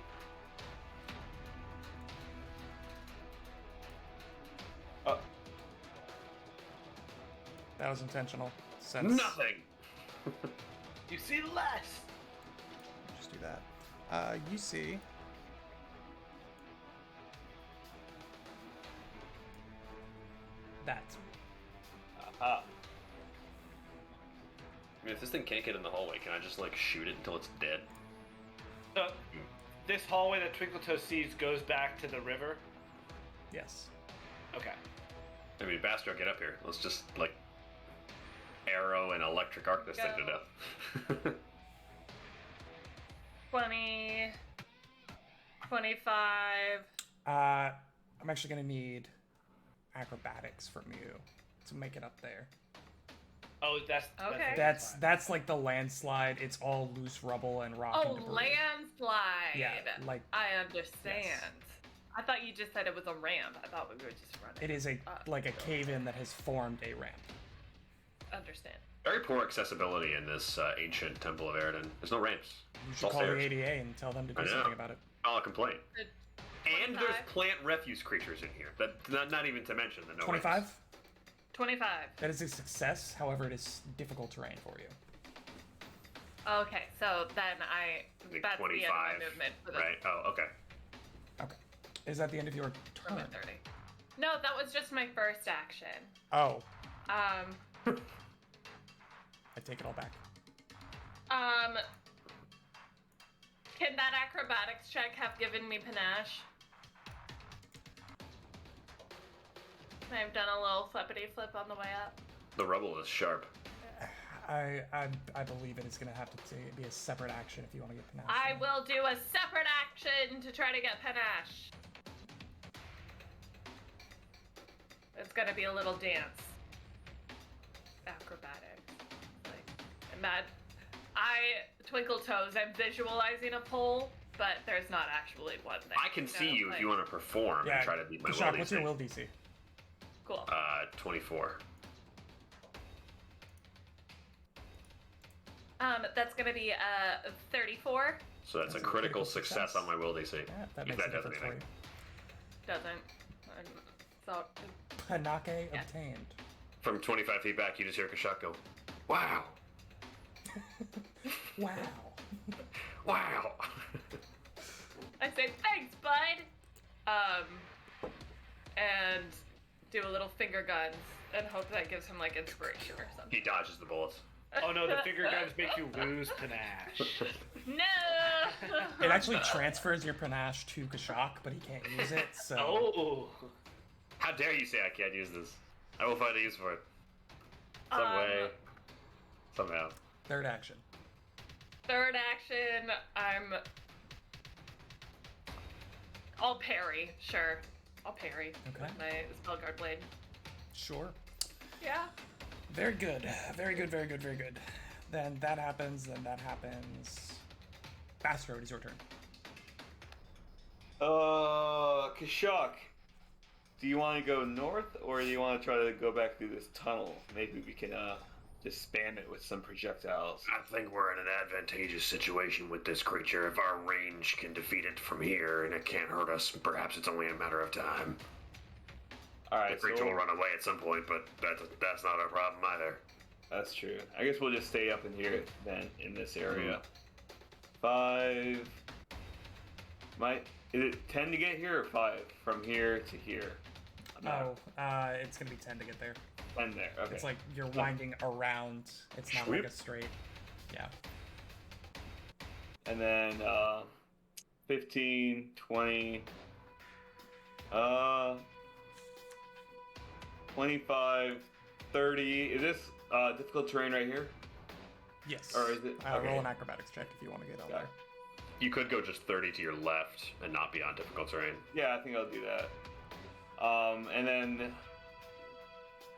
That was intentional. Since Nothing! You see less. Just do that. You see. That. I mean, if this thing can't get in the hallway, can I just, like, shoot it until it's dead? So, this hallway that Twinkletoes sees goes back to the river. Yes. Okay. I mean, Bastro, get up here. Let's just, like, arrow and electric arc this thing to death. 20, 25. I'm actually gonna need acrobatics from you to make it up there. Oh, that's Okay. That's like the landslide. It's all loose rubble and rock Oh, and debris. landslide. Yeah, like I understand. I thought you just said it was a ramp. I thought we were just running. it is like a cave-in that has formed a ramp. Understand. Very poor accessibility in this ancient Temple of Eridan. There's no ramps. You It's should all call stairs. the ADA and tell them to I do know. something about it. I'll complain. Good. And there's 25? plant refuse creatures in here. That not even to mention the no 25. ramps. 25. That is a success. However, it is difficult terrain for you. Okay, so then think that's the end 25, of my movement for the Right? Oh, okay. Okay. Is that the end of your for turn? my 30. No, that was just my first action. Oh, Um, I take it all back. Can that acrobatics check have given me panache? I've done a little flippity flip on the way up. The rubble is sharp. I believe it is going to have to be a separate action if you want to get panache. I will do a separate action to try to get panache. It's gonna be a little dance. Acrobatic. Like, Twinkletoes, I'm visualizing a pole, but there's not actually one there. I can see you if you want to perform Yeah, and try to beat my will Kashak, what's your DC. will DC? Cool. 24. That's gonna be 34. So that's That's a a critical critical success success. on my will DC. Yeah, that If makes that a does difference for you. anything. Doesn't. So Panache Yeah. obtained. From 25 feet back, you just hear Kashak go, "Wow, Wow. wow." I say thanks, bud. And do a little finger guns and hope that gives him like inspiration or something. He dodges the bullets. Oh no, the finger guns make you lose panache. No. It actually transfers your panache to Kashak, but he can't use it, so... Oh. How dare you say I can't use this? I will find a use for it. Some way. Somehow. Third action. Third action, I'll parry, sure. I'll parry Okay. with my Spellguard Blade. Sure. Yeah. Very good. Very good, very good, very good. Then that happens, then that happens. Bastro, it is your turn. Kashak, do you want to go north or do you want to try to go back through this tunnel? Maybe we can just spam it with some projectiles. I think we're in an advantageous situation with this creature. If our range can defeat it from here and it can't hurt us, perhaps it's only a matter of time. All The right, creature so will run away at some point, but that's not our problem either. that's true. I guess we'll just stay up in here then, in this area. 5. Is it 10 to get here or 5 from here to here? I'm not- It's gonna be 10 to get there. 10 there. Okay. It's like you're winding around. It's not like Sweep. a straight. Yeah. And then 15, 20, 25, 30. Is this difficult terrain right here? Yes. Or is it- okay. Roll an acrobatics check if you want to get out Got there. it. You could go just 30 to your left and not be on difficult terrain. Yeah, I think I'll do that. And then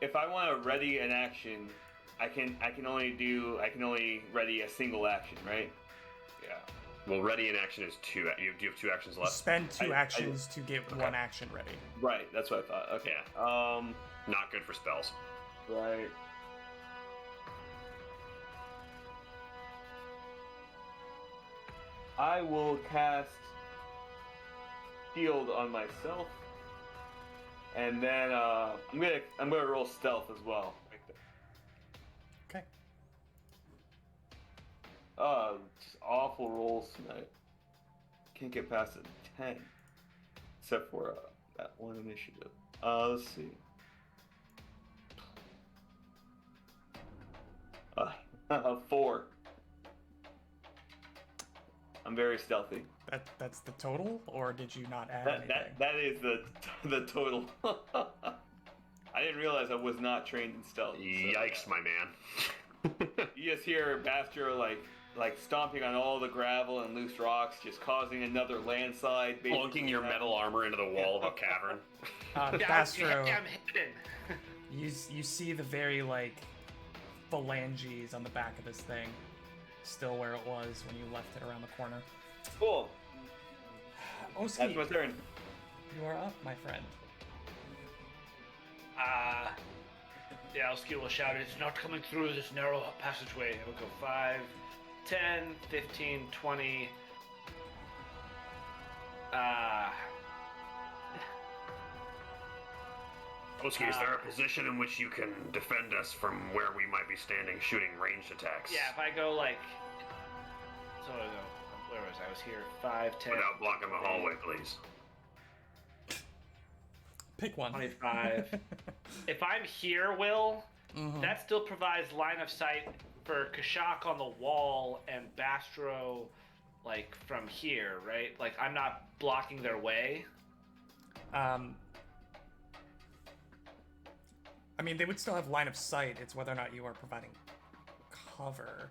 if I want to ready an action, I can only ready a single action, right? Yeah. Well, ready in action is 2. Do you have 2 actions You left? spend 2 I- actions to get Okay. 1 action ready. Right, that's what I thought. Okay. Not good for spells. Right. I will cast shield on myself, and then I'm gonna roll stealth as well. Okay. Just awful rolls tonight. Can't get past a 10, except for that one initiative. Let's see. 4. I'm very stealthy. That's the total, or did you not add anything? That is the total. I didn't realize I was not trained in stealth. so- Yikes, my man. You just hear Bastro like stomping on all the gravel and loose rocks, just causing another landslide. Plunking your metal armor into the wall of a cavern. Bastro, I'm hidden. you see the very like phalanges on the back of this thing, still where it was when you left it around the corner. Cool. Oski, That's my turn. you are up, my friend. Yeah, Oski will shout, "It's not coming through this narrow passageway." I will go 5, 10, 15, 20. Oski, is there a position in which you can defend us from where we might be standing shooting ranged attacks? Yeah, if I go like. So I go. Where was I? I was here 5, 10. Without blocking the hallway, please. Pick one. 25. If I'm here, Will, Mhm. that still provides line of sight for Kashak on the wall and Bastro, like from here, right? Like I'm not blocking their way. I mean, they would still have line of sight. It's whether or not you are providing cover.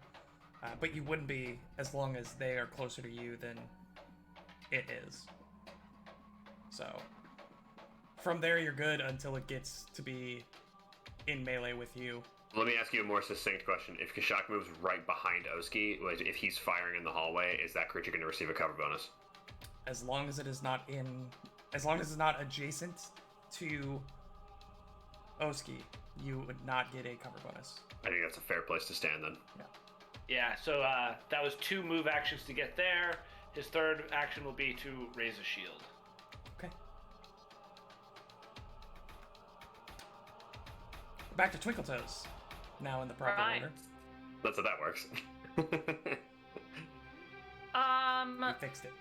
But you wouldn't be as long as they are closer to you than it is. So, from there, you're good until it gets to be in melee with you. Let me ask you a more succinct question. If Kashak moves right behind Oski, if he's firing in the hallway, is that creature going to receive a cover bonus? As long as it is not as long as it's not adjacent to Oski, you would not get a cover bonus. I think that's a fair place to stand then. Yeah, so that was 2 move actions to get there. His third action will be to raise a shield. Okay. Back to Twinkle Toes. Now in the proper Right. order. That's how that works. We fixed it.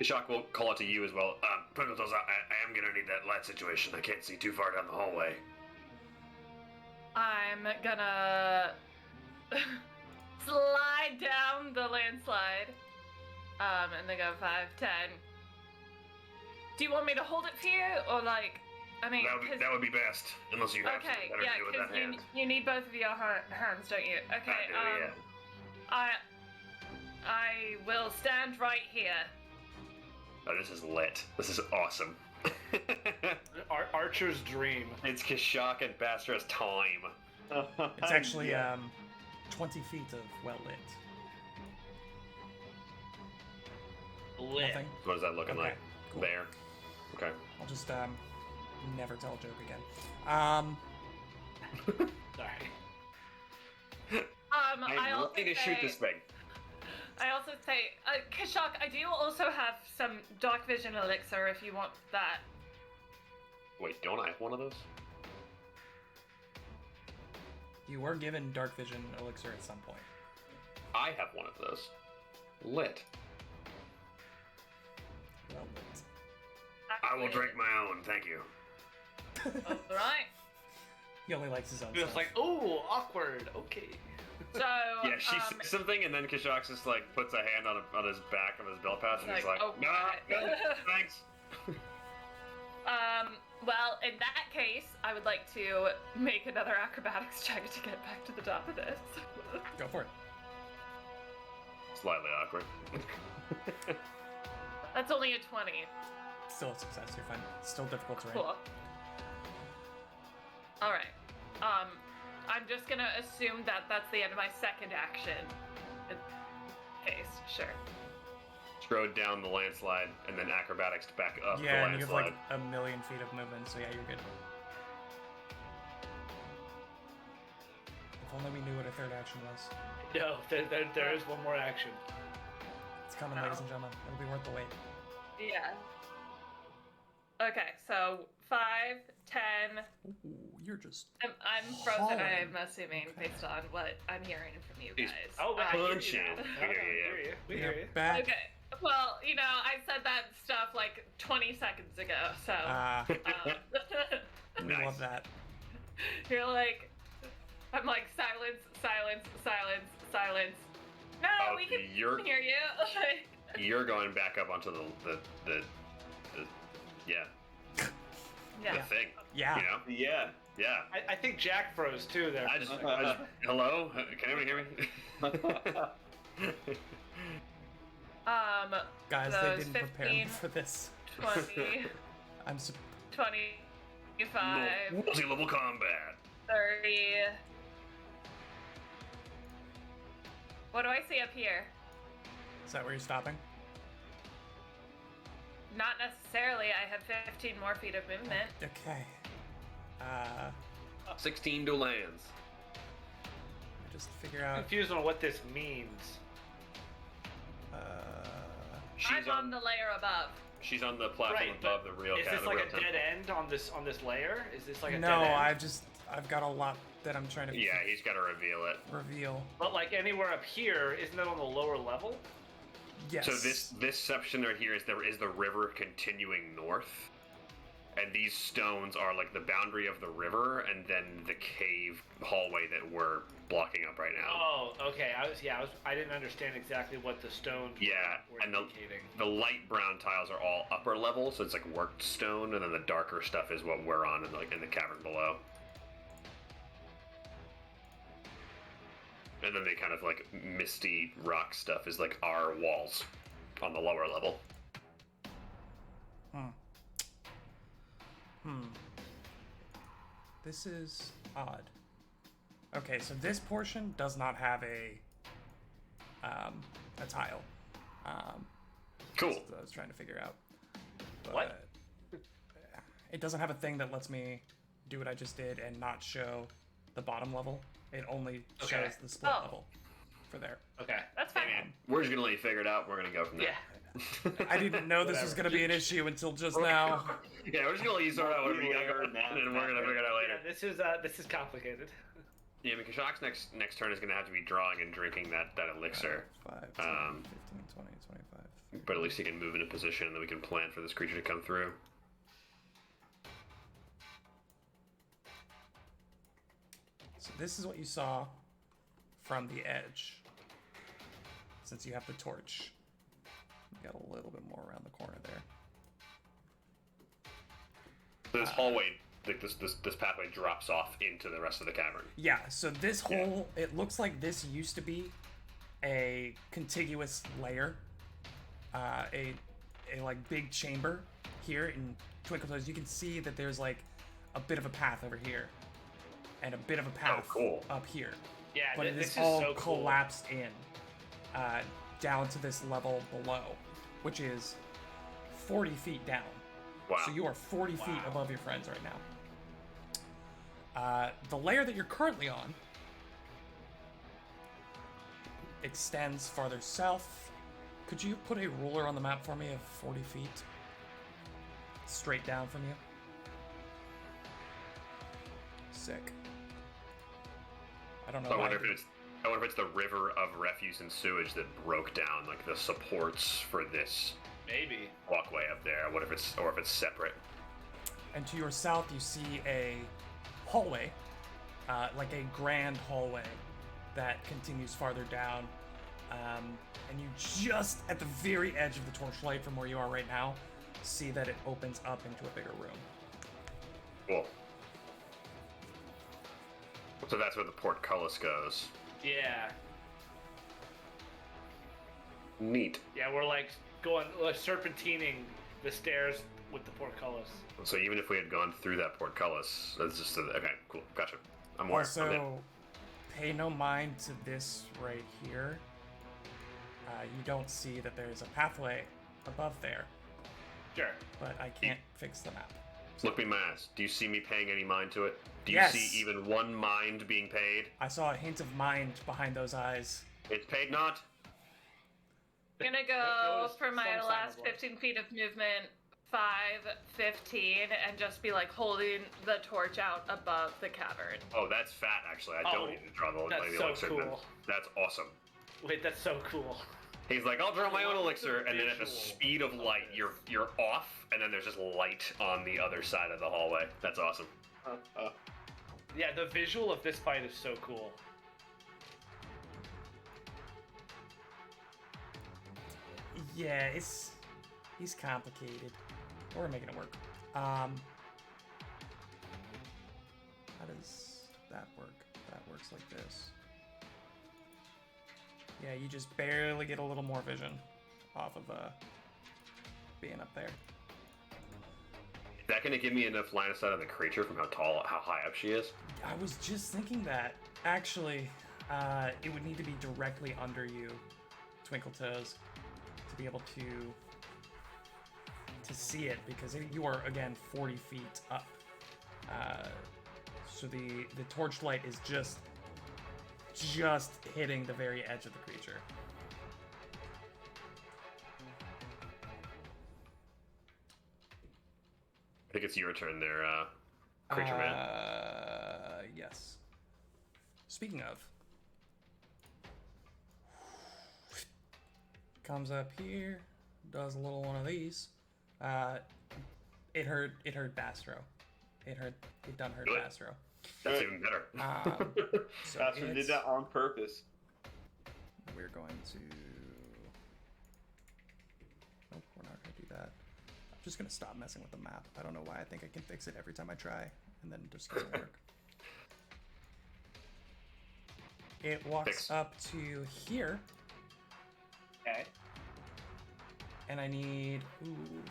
Kashak will call it to you as well. Twinkletoes, I am going to need that light situation. I can't see too far down the hallway. I'm gonna slide down the landslide. And then go 5, 10. Do you want me to hold it for you, or like, I mean, That would be best, unless you have okay, something better yeah, to do with that because hand. you need both of your hands, don't you? Okay, I do, yeah. I will stand right here. Oh, this is lit. This is awesome. Archer's dream. It's Kashak and Bastra's time. It's actually 20 feet of well lit. Lit. Nothing. What is that looking Okay, like? cool. There. Okay. I'll just never tell a joke again. Sorry. I I'm also ready to shoot this thing. I also say, Kashak, I do also have some dark vision elixir if you want that. Wait, don't I have one of those? You were given dark vision elixir at some point. I have one of those. Lit. Well, I will drink my own, thank you. All right. he only likes his own It's stuff. like, oh, awkward. Okay. So Yeah, she says something, and then Kashax just like puts a hand on his back of his belt pouch, and he's like, oh, "No, God. no, thanks." Well, in that case, I would like to make another acrobatics check to get back to the top of this. Go for it. Slightly awkward. That's only a 20. Still a success. You're fine. Still difficult terrain. Cool. All right. I'm just gonna assume that that's the end of my second action. In case, sure. Strode down the landslide, and then acrobatics back up Yeah, the and you have landslide. like a million feet of movement, so yeah, you're good. If only we knew what a third action was. No, there is one more action. It's coming, ladies and gentlemen. It'll be worth the wait. Yeah. Okay, so 5, 10. Ooh, you're just. I'm frozen, Hauling. I'm assuming, based on what I'm hearing from you He's- guys. Oh, I hear Punch you. it. now. We No, hear no, you, we hear you. We hear you. Back. Okay. Well, I said that stuff like 20 seconds ago, so. We Nice. love that. You're like. I'm like, silence, silence, silence, silence. No, Oh, we can you're- hear you. You're going back up onto the yeah. the thing. Yeah. You know? Yeah. Yeah. I think Jack froze too there. I just hello? Can anyone hear me? Guys, those they didn't prepare me 15, for this. 20, I'm su- 25, Multi-level combat. 30. What do I see up here? Is that where you're stopping? Not necessarily. I have 15 more feet of movement. Okay. 16 to lands. Just figure out. confused on what this means. She's I'm on the layer above. She's on the platform Right, above but the real Is this the like real a temple. dead end on this layer? Is this like a No, dead end? I've got a lot that I'm trying to Yeah, he's got to reveal it. reveal. But like anywhere up here, isn't that on the lower level? Yes. So this section right here is the river continuing north, and these stones are like the boundary of the river, and then the cave hallway that we're blocking up right now. Oh, okay. I didn't understand exactly what the stones Yeah, were and the indicating. light brown tiles are all upper level, so it's like worked stone, and then the darker stuff is what we're on in the cavern below. And then the kind of like misty rock stuff is like our walls on the lower level. This is odd. Okay, so this portion does not have a tile. Cool. That's what I was trying to figure out. But What? It doesn't have a thing that lets me do what I just did and not show the bottom level. It only Okay. shows the split Oh. level for there. Okay. That's fine. Man, we're just gonna let you figure it out. We're gonna go from there. Yeah. I didn't know this was Whatever. going to be an issue until just now. Yeah, we're just gonna let you sort out whatever you got, Weird, man. and then we're gonna figure it out later. Yeah, this is complicated. Yeah, because Shock's next turn is gonna have to be drawing and drinking that elixir. 5, 10, Um, 15, 20, 25. But at least he can move in a position, and then we can plan for this creature to come through. So this is what you saw from the edge. Since you have the torch. You got a little bit more around the corner there. So this hallway, like this pathway drops off into the rest of the cavern. Yeah, so this whole, it looks like this used to be a contiguous layer. A like big chamber here in Twinkle Toes. You can see that there's like a bit of a path over here. And a bit of a path cool. up here. Yeah, But it this is is all so cool. collapsed in down to this level below, which is 40 feet down. Wow. So you are 40 feet Wow. above your friends right now. The layer that you're currently on extends farther south. Could you put a ruler on the map for me of 40 feet? Straight down from you. Sick. I don't know I why. wonder if it's the river of refuse and sewage that broke down like the supports for this Maybe. walkway up there. What if it's separate? And to your south, you see a hallway, like a grand hallway that continues farther down. And you just at the very edge of the torchlight from where you are right now, see that it opens up into a bigger room. Cool. So that's where the portcullis goes. Yeah. Neat. Yeah, we're like going serpentining the stairs with the portcullis. So even if we had gone through that portcullis, that's just okay. Cool. Gotcha. I'm aware. I'm in. Also, pay no mind to this right here. You don't see that there's a pathway above there, Sure. but I can't fix the map. Look me in my eyes. Do you see me paying any mind to it? Do you Yes. see even one mind being paid? I saw a hint of mind behind those eyes. It's paid not. I'm gonna That go was for my some last sign of life. 15 feet of movement, 5, 15, and just be like holding the torch out above the cavern. Oh, that's fat. Actually, I Oh, don't need to draw the that's the so elixir. Then. cool. That's awesome. Wait, that's so cool. He's like, I'll draw my own elixir, and then at the visual speed of light, you're off, and then there's just light on the other side of the hallway. That's awesome. Yeah, the visual of this fight is so cool. Yeah, he's complicated. We're making it work. How does that work? That works like this. Yeah, you just barely get a little more vision off of being up there. Is that going to give me enough line of sight on the creature from how high up she is? I was just thinking that. Actually, it would need to be directly under you, Twinkle Toes, to be able to see it, because you are, again, 40 feet up. So the torchlight is just hitting the very edge of the creature. I think it's your turn there, creature man. Yes. Speaking of, comes up here, does a little one of these. It hurt Bastro. It done hurt Good. Bastro. That's even better. So Bastard did it's- that on purpose. We're going to. Nope, we're not going to do that. I'm just going to stop messing with the map. I don't know why I think I can fix it every time I try, and then it just doesn't work. It walks Fix. up to here, Okay. and I need. Ooh.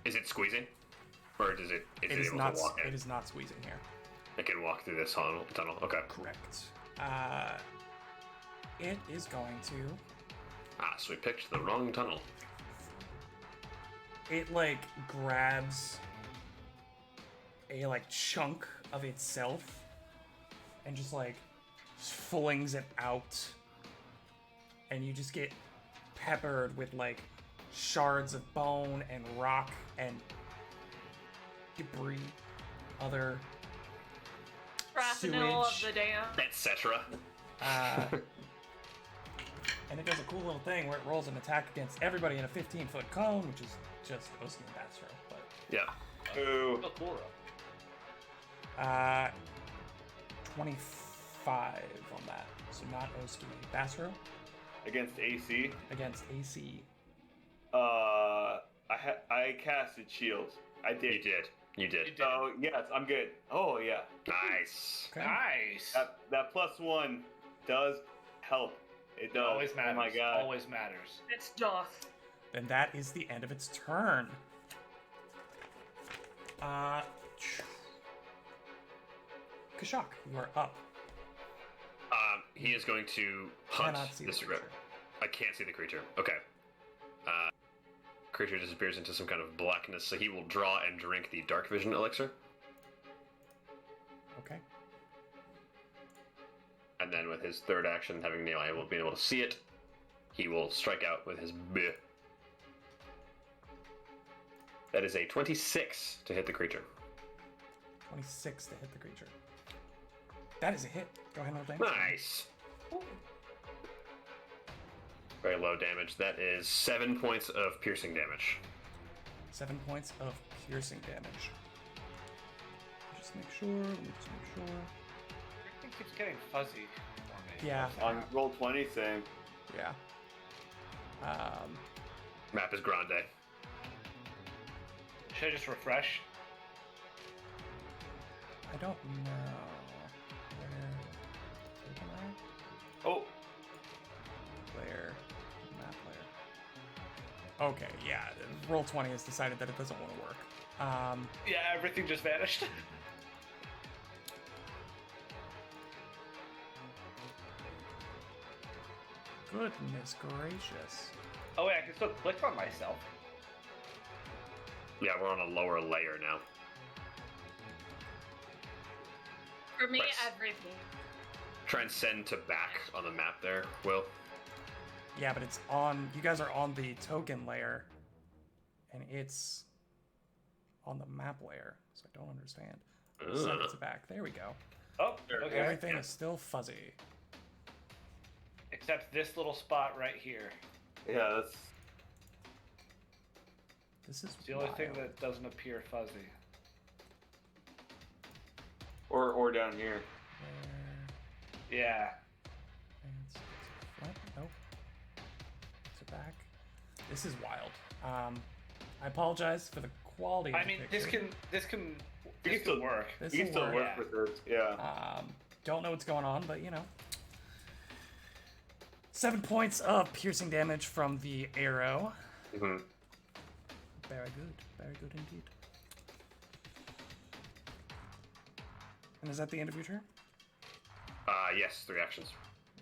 Is it squeezing? Or is it It is able not. to walk in? It is not squeezing here. It can walk through this tunnel. Okay. Correct. It is going to. So we picked the wrong tunnel. It grabs a chunk of itself and just flings it out, and you just get peppered with shards of bone and rock and debris, other Rational of sewage. the dam. Etc. And it does a cool little thing where it rolls an attack against everybody in a 15-foot cone, which is just Oski and Bastro. But Yeah. Ooh. Oh, cool. 25 on that. So not Oski. Bastro Against AC. against AC. I casted shield. I You did. did. You did. So yes, I'm good. Oh yeah. Nice. Okay. Nice. That +1 does help. It does. Always matters. Oh my god. Always matters. It's Joth. Then that is the end of its turn. Kashak, you are up. He is going to hunt Cannot see the this creature. I can't see the creature. Okay. Creature disappears into some kind of blackness, so he will draw and drink the dark vision elixir. Okay. with his third action, having been able to see it, he will strike out with his bleh. That is a 26 to hit the creature. 26 to hit the creature. That is a hit. Go ahead and roll damage. Nice. Very low damage. That is 7 points of piercing damage. 7 points of piercing damage. Just make sure. Let's make sure. Everything keeps getting fuzzy for me. Yeah. On roll 20, same. Yeah. Map is grande. Should I just refresh? I don't know. Where? Oh, Player. Map player. Okay, yeah. Roll 20 has decided that it doesn't want to work. Yeah, everything just vanished. Goodness gracious. Oh wait, I can still click on myself. Yeah, we're on a lower layer now. For me, Right. everything. Transcend to back on the map there, Will. Yeah, but it's on. You guys are on the token layer, and it's on the map layer. So I don't understand. Send it to back. There we go. Oh, There we okay. go. Everything is still fuzzy. Except this little spot right here. yeah, that's. This is It's the only thing wild. that doesn't appear fuzzy. Or down here. Where- Yeah. It's front. Nope. To back. This is wild. I apologize for the quality. Of I the mean, picture. this can still- work. This You can will still work. work with it. Yeah. Don't know what's going on, but you know. 7 points of piercing damage from the arrow. Mm-hmm. Very good. Very good indeed. And is that the end of your turn? Yes, 3 actions.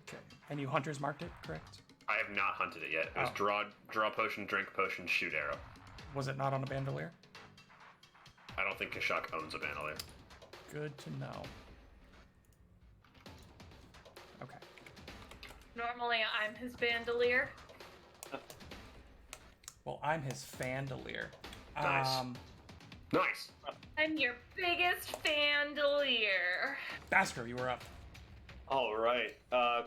Okay. And you hunters marked it, correct? I have not hunted it yet. It was Oh. draw potion, drink potion, shoot arrow. Was it not on a bandolier? I don't think Kashak owns a bandolier. Good to know. Okay. Normally, I'm his bandolier. Well, I'm his fandolier. Nice. Nice. I'm your biggest fandolier. Bastro, you were up. All right.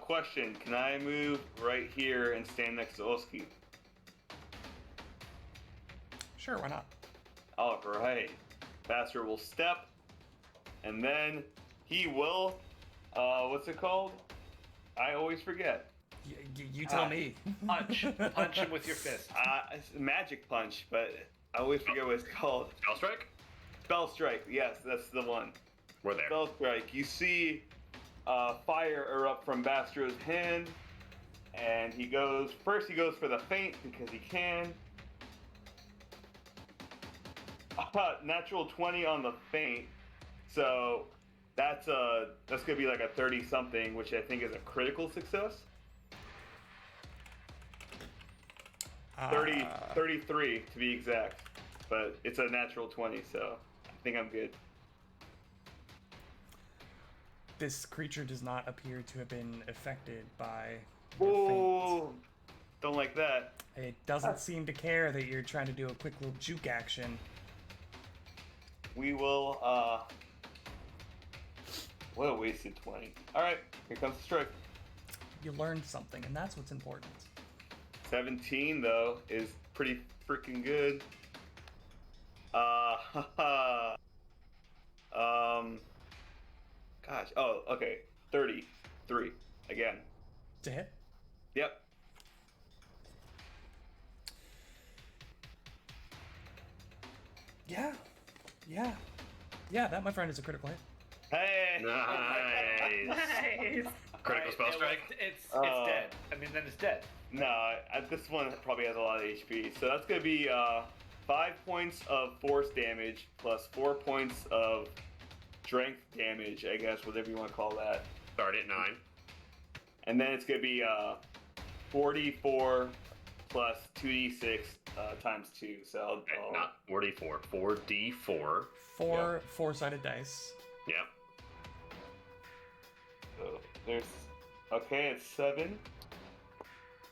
Question: can I move right here and stand next to Oski? Sure, why not? All right. Bastard will step, and then he will. What's it called? I always forget. You tell me. Punch him with your fist. It's a magic punch, but I always forget what it's called. Spell strike? Spell strike. Yes, that's the one. We're there. Spell strike. You see fire erupt from Bastro's hand, and he goes for the feint because he can. Natural 20 on the feint, so that's gonna be like a 30 something, which I think is a critical success. 33 to be exact, but it's a natural 20, so I think I'm good. This creature does not appear to have been affected by your feint. Ooh, don't like that. It doesn't seem to care that you're trying to do a quick little juke action. We will, what a wasted 20. Alright, here comes the strike. You learned something, and that's what's important. 17, though, is pretty freaking good. Gosh, oh, okay. 33, again. To hit? Yep. Yeah. Yeah. Yeah, that, my friend, is a critical hit. Hey! Nice. Nice. Critical spell strike? It's Oh. dead. I mean, then it's dead. No, this one probably has a lot of HP. So that's going to be 5 points of force damage plus 4 points of strength damage, I guess, whatever you want to call that. Start at 9. And then it's going to be 44 plus 2d6 times 2. So Okay, not 44. 4d4. Four four-sided dice. Yep. so there's Okay, it's 7.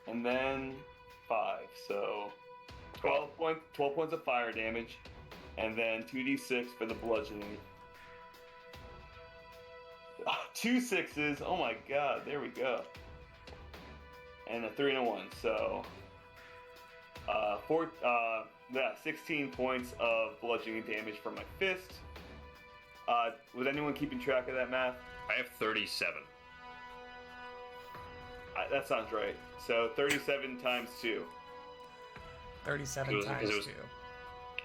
And then 5. So 12 points of fire damage. And then 2d6 for the bludgeoning. 2 6s. Oh my god, there we go. And a 3 and a 1. So 16 points of bludgeoning damage from my fist. Was anyone keeping track of that math? I have 37. That sounds right. So 37 times 2. 37 Because times it was- 2.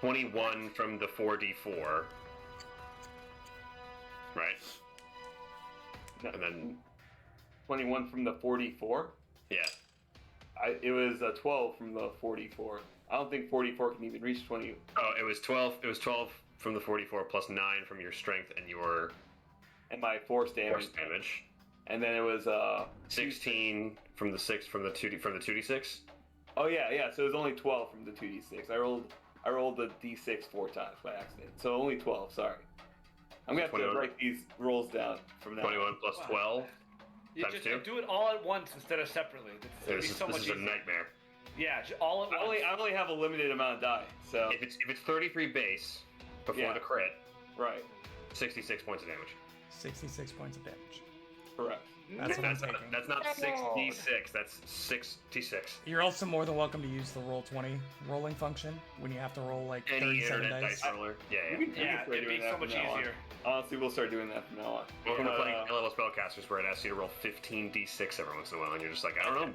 21 from the 4d4. Right? No, And then, 21 from the 44. yeah. It was 12 from the 44. I don't think 44 can even reach 20. Oh, it was 12. It was 12 from the 44 plus 9 from your strength and your And my force damage. force damage. And then it was 16 from the 6 from the 2d6. Oh yeah. So it was only 12 from the 2d6. I rolled the d6 4 times by accident. So only 12. Sorry. I'm gonna have to 21. write these rolls down from now. 21 plus 12. You Times just 2? do it all at once instead of separately. It's gonna be This so much is a easier. nightmare. Yeah, all at I once. only have a limited amount of die. So If it's 33 base before Yeah. the crit, right, 66 points of damage. 66 points of damage. correct. That's what I'm That's not, thinking. that's not 6d6. That's 66. You're also more than welcome to use the Roll20 rolling function when you have to roll like Any 37 internet dice. dice roller. Yeah. We can Yeah, start it'd be doing that so from much now on. easier. Honestly, we'll start doing that from now on. Welcome to playing Uh, LLO Spellcasters, where it asks you to roll 15d6 every once in a while, and you're just like, I don't know,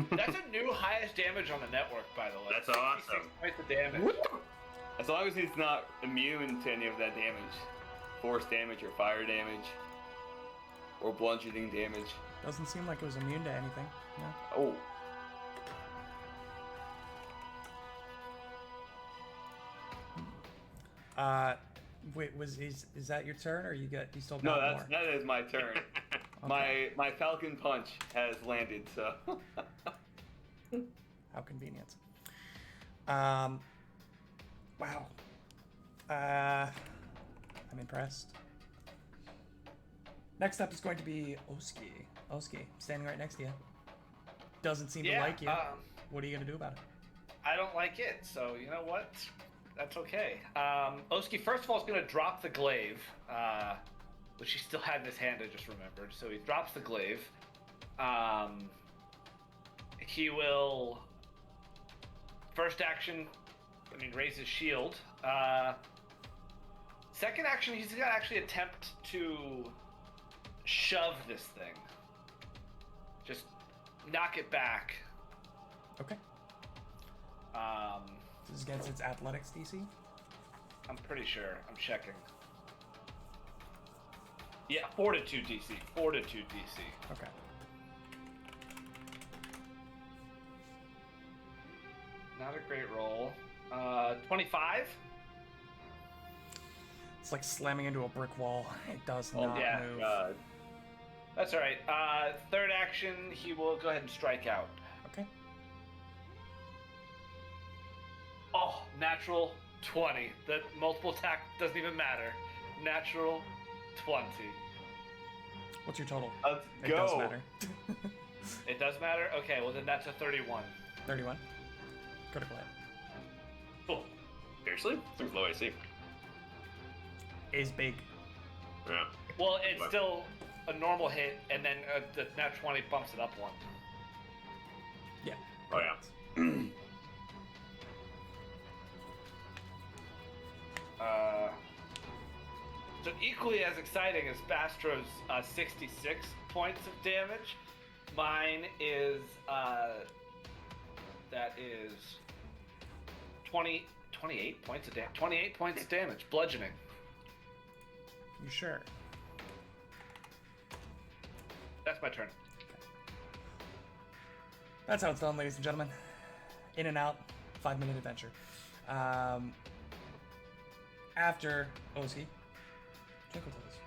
man. That's a new highest damage on the network, by the way. That's 66 awesome. points of damage. As long as he's not immune to any of that damage, force damage or fire damage, or bludgeoning damage. Doesn't seem like it was immune to anything. No. Oh, Wait, is that your turn, or you still got no, more? that is my turn. My Falcon Punch has landed, so. How convenient. Wow. I'm impressed. Next up is going to be Oski. Oski, standing right next to you. Doesn't seem to like you. What are you gonna do about it? I don't like it, so you know what? That's okay. Oski, first of all, is going to drop the glaive, which he still had in his hand, I just remembered. So he drops the glaive. He will, first action, raise his shield. Second action, he's going to actually attempt to shove this thing. Just knock it back. Okay. This is against its athletics DC. I'm pretty sure. I'm checking. Yeah, Fortitude DC. Fortitude DC. Okay. Not a great roll. 25? It's like slamming into a brick wall. It does not yeah. move. God. That's alright. Third action, he will go ahead and strike out. Okay. Oh, natural 20. The multiple attack doesn't even matter. Natural 20. What's your total? Let's It go. does matter. It does matter? Okay, well then that's a 31. 31. Critical hit. Cool. Seriously? Seems low AC. Is big. Yeah. Well, it's What? still a normal hit, and then the nat 20 bumps it up one. Yeah. Oh, yeah. So equally as exciting as Bastro's 66 points of damage, mine is that is 28 points of damage. 28 points of damage, bludgeoning. You sure? That's my turn. That's how it's done, ladies and gentlemen. In and out, 5-minute adventure. After Oski, Twinkle Toes.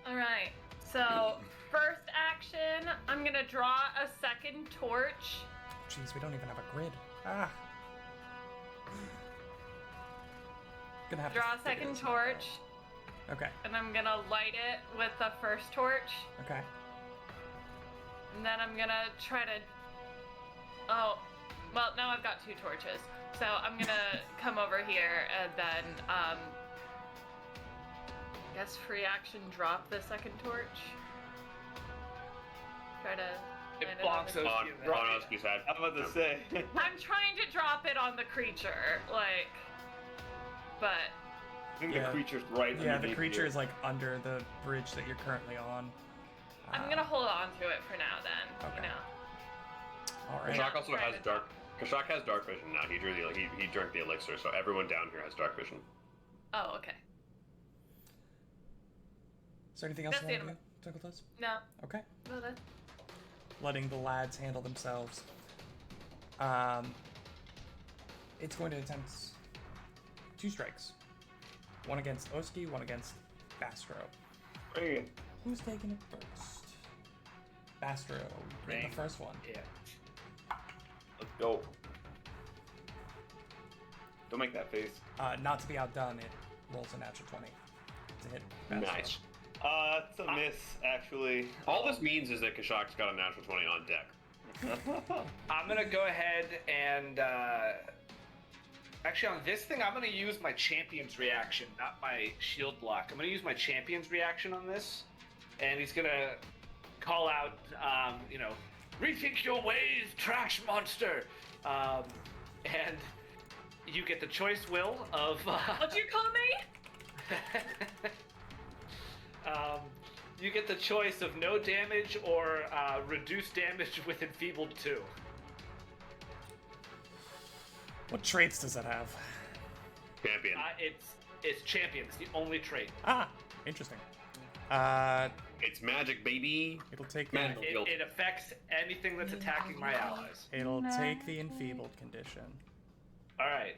All right. So first action, I'm gonna draw a second torch. Jeez, we don't even have a grid. Ah. Gonna have Draw to a figure second this out. torch, Okay. and I'm gonna light it with the first torch. Okay. And then I'm gonna try to. Oh, well, now I've got 2 torches. So I'm gonna come over here and then, I guess free action drop the second torch. Try to. It land it on blocks the- Oski. On Oski's head. I'm about to say. I'm trying to drop it on the creature, like, but I think Yeah. the creature's right Yeah, the underneath creature you. is like under the bridge that you're currently on. I'm gonna hold on to it for now. Then, Okay. you know. All right. Kashak also Right. has dark. Kashak has dark vision now. He drew the he drank the elixir, so everyone down here has dark vision. Oh, okay. Is there anything else That's you the want end to do, Twinkle Toes? No, Okay. no, that. Letting the lads handle themselves. It's going to attempt 2 strikes. One against Oski, one against Bastro. Bring it. Who's taking it first? Bastro, get Bring. the first one. Yeah. Let's go. Don't make that face. Not to be outdone, it rolls a natural 20 to hit Bastro. Nice. It's a miss, actually. All this means is that Kashak's got a natural 20 on deck. I'm gonna go ahead and actually on this thing I'm gonna use my champion's reaction, not my shield block. I'm gonna use my champion's reaction on this, and he's gonna call out, rethink your ways, trash monster, and you get the choice, Will, of. What'd you call me? You get the choice of no damage or reduced damage with enfeebled 2. What traits does it have? Champion. It's champion. It's the only trait. Ah, interesting. It's magic, baby. It'll take Man. the, It affects anything that's attacking my allies. it'll take the enfeebled condition. All right.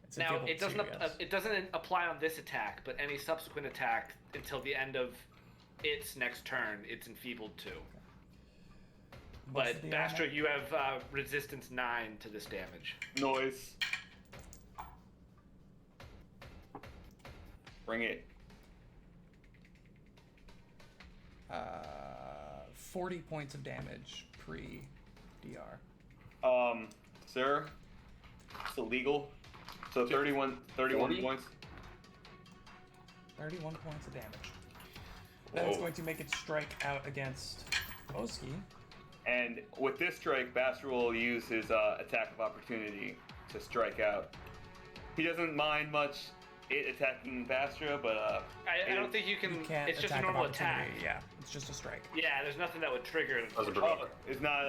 It's Now enfeebled it doesn't too, yes. it doesn't apply on this attack, but any subsequent attack until the end of its next turn, it's enfeebled 2. What's But the Bastro, armor? you have resistance 9 to this damage. Noise. Bring it. 40 points of damage pre-DR. Sir, it's illegal. So 31 40? points. 31 points of damage. Then it's Whoa. going to make its strike out against Oski. And with this strike, Bastard will use his attack of opportunity to strike out. He doesn't mind much it attacking Bastra, but I don't think you can. You can't It's just a attack of normal attack. opportunity. Yeah, it's just a strike. Yeah, there's nothing that would trigger it. Doesn't provoke oh, it. it's not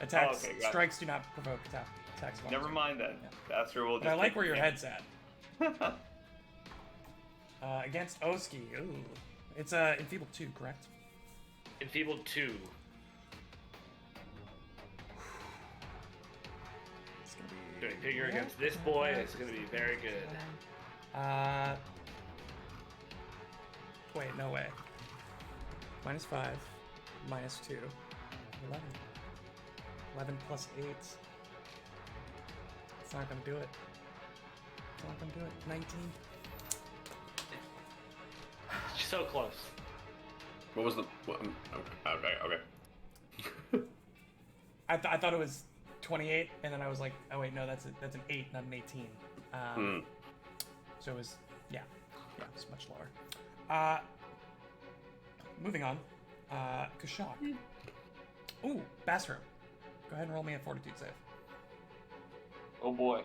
Attacks, Oh, okay, got it. strikes do not provoke attacks. of Never opportunity. mind then. Yeah. Bastra will just. But I like take where your the head's at. Against Oski, ooh, it's enfeebled 2, correct? Enfeebled 2. It's gonna So be. you figure against this boy, it's gonna be very good. Wait, no way. -5, -2, 11. 11 plus 8. It's not gonna do it. It's not gonna do it. 19. So close. What was the? Okay. I thought it was 28, and then I was like, oh wait, no, that's an 8, not an 18. So it was, yeah, it's much lower. Moving on, Kashak. Ooh, Bassroom. Go ahead and roll me a Fortitude save. Oh boy.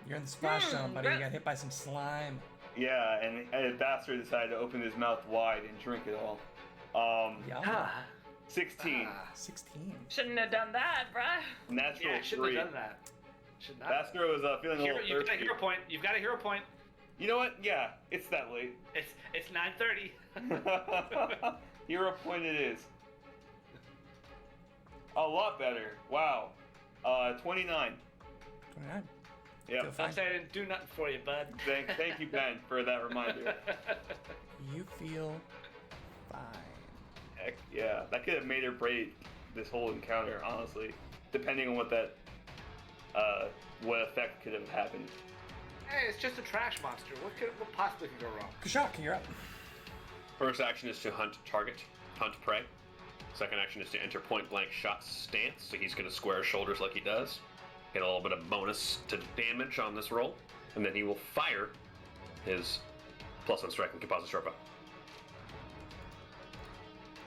You're in the splash zone, buddy. You got hit by some slime. Yeah, and Bastard decided to open his mouth wide and drink it all. Yeah. 16. 16. Shouldn't have done that, bruh. Natural Yeah, shouldn't 3. have done that. Should not. Bastard was feeling a Hero, little you've got a thirsty. hero point. You've got a hero point. You know what? Yeah, it's that late. It's 9:30. Hero point it is. A lot better. Wow. 29. 29. Yep. Feel fine. I said I didn't do nothing for you, bud. Thank you, Ben, for that reminder. You feel fine. Heck yeah, that could have made or break this whole encounter, honestly, depending on what that, what effect could have happened. Hey, it's just a trash monster. What possibly can go wrong? Kashak, you're up. First action is to hunt target, hunt prey. Second action is to enter point blank shot stance, so he's going to square his shoulders like he does. Get a little bit of bonus to damage on this roll, and then he will fire his +1 strike and composite short bow.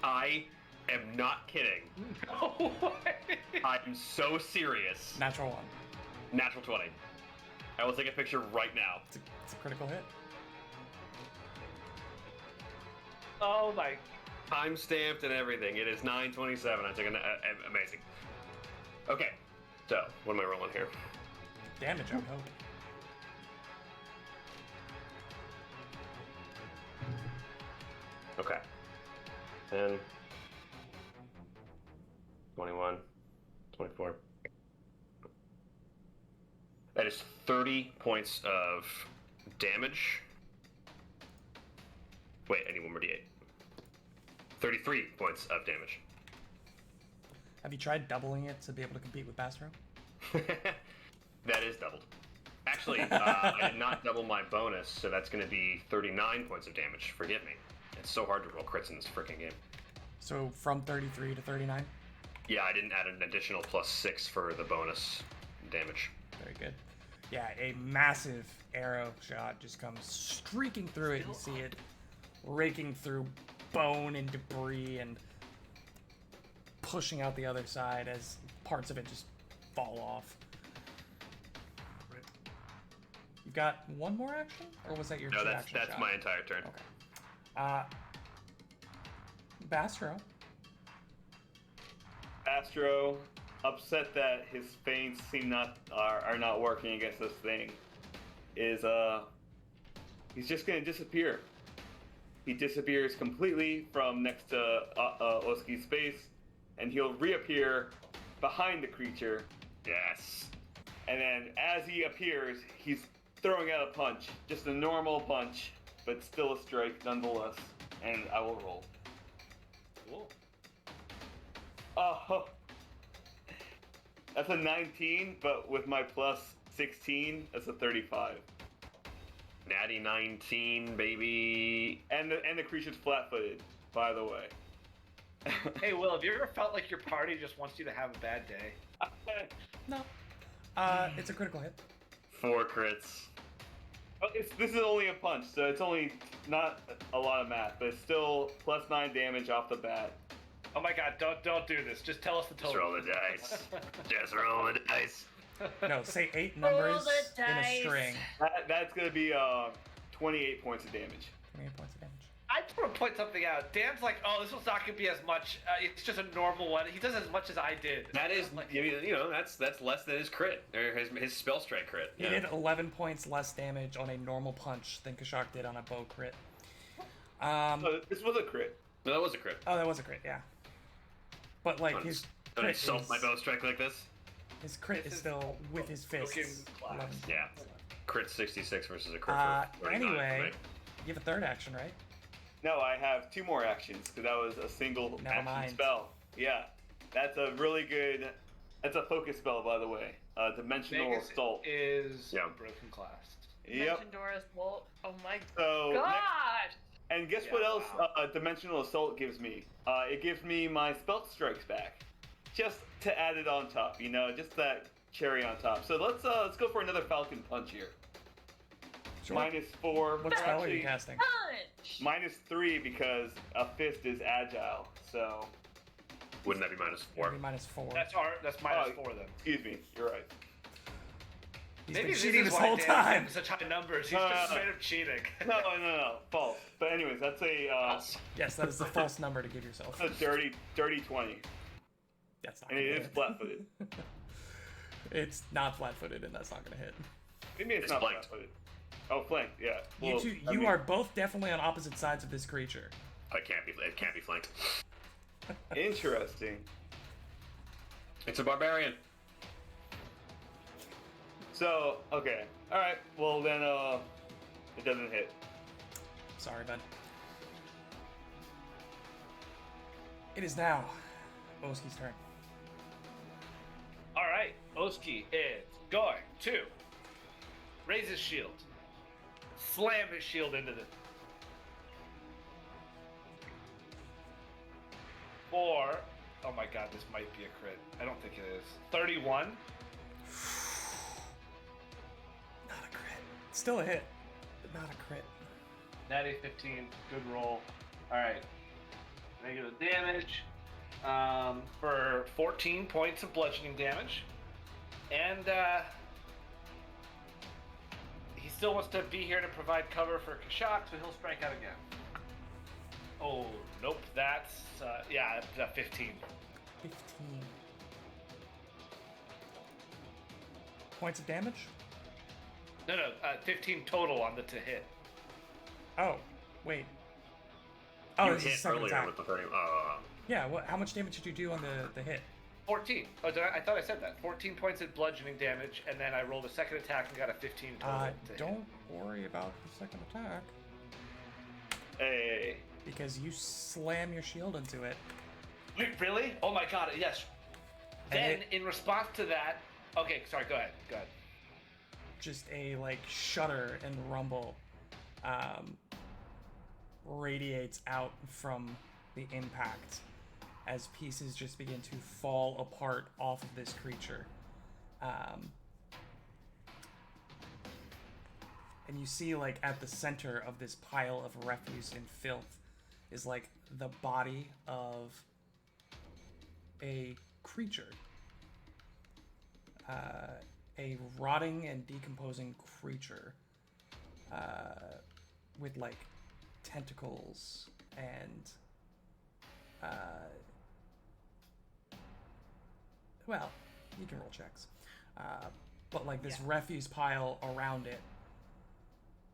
I am not kidding. No way. I'm so serious. Natural 1. Natural 20. I will take a picture right now. It's a critical hit. Oh my. Time stamped and everything. It is 9:27. I took an amazing. Okay, so what am I rolling here? Damage, I would hope. Okay. 10, 21, 24. That is 30 points of damage. Wait, I need one more d8. 33 points of damage. Have you tried doubling it to be able to compete with Bastro? That is doubled. Actually, I did not double my bonus, so that's going to be 39 points of damage. Forgive me. It's so hard to roll crits in this freaking game. So from 33 to 39? Yeah, I didn't add an additional +6 for the bonus damage. Very good. Yeah, a massive arrow shot just comes streaking through it. You see it raking through bone and debris and pushing out the other side as parts of it just fall off. You've got one more action? Or was that your No, two-action that's shot? my entire turn. Okay. Bastro. Astro, upset that his feints are not working against this thing, is he's just gonna disappear. He disappears completely from next to Oski's space, and he'll reappear behind the creature. Yes. And then as he appears, he's throwing out a punch, just a normal punch, but still a strike nonetheless. And I will roll. Cool. Oh, that's a 19, but with my +16, that's a 35. Natty 19, baby. And the creature's flat-footed, by the way. Hey, Will, have you ever felt like your party just wants you to have a bad day? No. It's a critical hit. 4 crits. Oh, this is only a punch, so it's only not a lot of math, but it's still +9 damage off the bat. Oh my god, don't do this. Just tell us the Just total. roll the dice. Just roll the dice. No, say 8 numbers the in a dice. string. That's gonna be 28 points of damage. 28 points of damage. I just want to point something out. Dan's like, oh, this one's not going to be as much. It's just a normal one. He does as much as I did. That is, Like, you know, that's less than his crit, or his spell strike crit. He did 11 points less damage on a normal punch than Kashak did on a bow crit. Oh, this was a crit. No, that was a crit. Oh, that was a crit, yeah. But like Don't his I crit self is, my bow strike like this? his crit This is is still with his broken fists. glass. 11. Yeah. Crit 66 versus a crit for 39. Anyway, right? you have a third action, right? No, I have 2 more actions because that was a single Never action mind. spell. Yeah, that's a really good. That's a focus spell, by the way. Dimensional Vegas Assault. is Yeah. broken glass. Yep. Mention Doris Bolt. Oh my So god! and guess Yeah, what else wow. Dimensional Assault gives me? It gives me my spell strikes back, just to add it on top. You know, just that cherry on top. So let's go for another Falcon Punch here. Sure. -4. What spell are you Actually, casting? Punch! -3 because a fist is agile. So Wouldn't that be -4? Maybe -4. That's -4 then. excuse me, you're right. He's Maybe been this cheating is this why whole Dan's time. getting such high numbers. He's just straight up cheating. No, false. But anyways, that's a Yes, that is the false number to give yourself. a dirty 20, That's not and gonna it is hit. flat-footed. It's not flat-footed, and that's not gonna hit. Maybe it's It's not flanked. flat-footed. Oh, flanked, yeah. You Well, two, I you mean, are both definitely on opposite sides of this creature. It can't be flanked. interesting. It's a barbarian. So, okay, all right. Well then, it doesn't hit. Sorry, bud. It is now Oski's turn. All right, Oski is going to raise his shield, slam his shield into the. for. Oh my god, this might be a crit. I don't think it is. 31. Not a crit. Still a hit, but not a crit. Natty 15. Good roll. Alright. Negative damage. For 14 points of bludgeoning damage. And he still wants to be here to provide cover for Kashak, so he'll strike out again. Oh, nope. That's, yeah, 15. 15 points of damage. No, 15 total on the to hit. Oh, wait. Oh, You this is hit second earlier attack. with the 30. Yeah. What? How much damage did you do on the hit? 14. Oh, I thought I said that. 14 points of bludgeoning damage, and then I rolled a second attack and got a 15 total. to hit. Don't worry about the second attack Hey. because you slam your shield into it. Wait, really? Oh my god, yes. And Then, in response to that... Okay, sorry, go ahead. Just a like shudder and rumble radiates out from the impact as pieces just begin to fall apart off of this creature. And you see, like, at the center of this pile of refuse and filth is, like, the body of a creature. A rotting and decomposing creature with, like, tentacles and, well, you can roll checks. But, like, this refuse pile around it,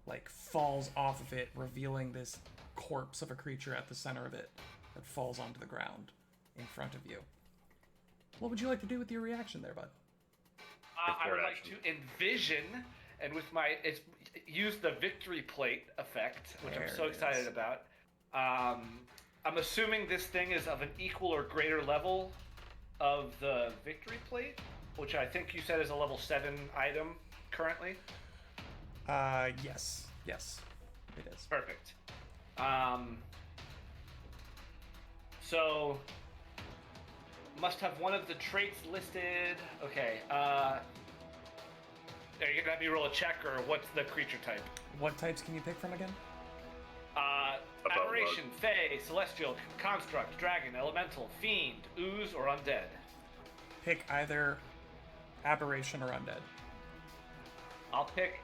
like, falls off of it, revealing this corpse of a creature at the center of it that falls onto the ground in front of you. What would you like to do with your reaction there, bud? I would Third like action. to envision, and with my... use the victory plate effect, which There I'm so it excited is. about. I'm assuming this thing is of an equal or greater level of the victory plate, which I think you said is a level 7 item currently. Yes, it is. Perfect. So must have one of the traits listed. Okay. Are you gonna have me roll a check, or what's the creature type? What types can you pick from again? About Aberration, Fey, Celestial, Construct, Dragon, Elemental, Fiend, Ooze, or Undead. Pick either aberration or undead. I'll pick.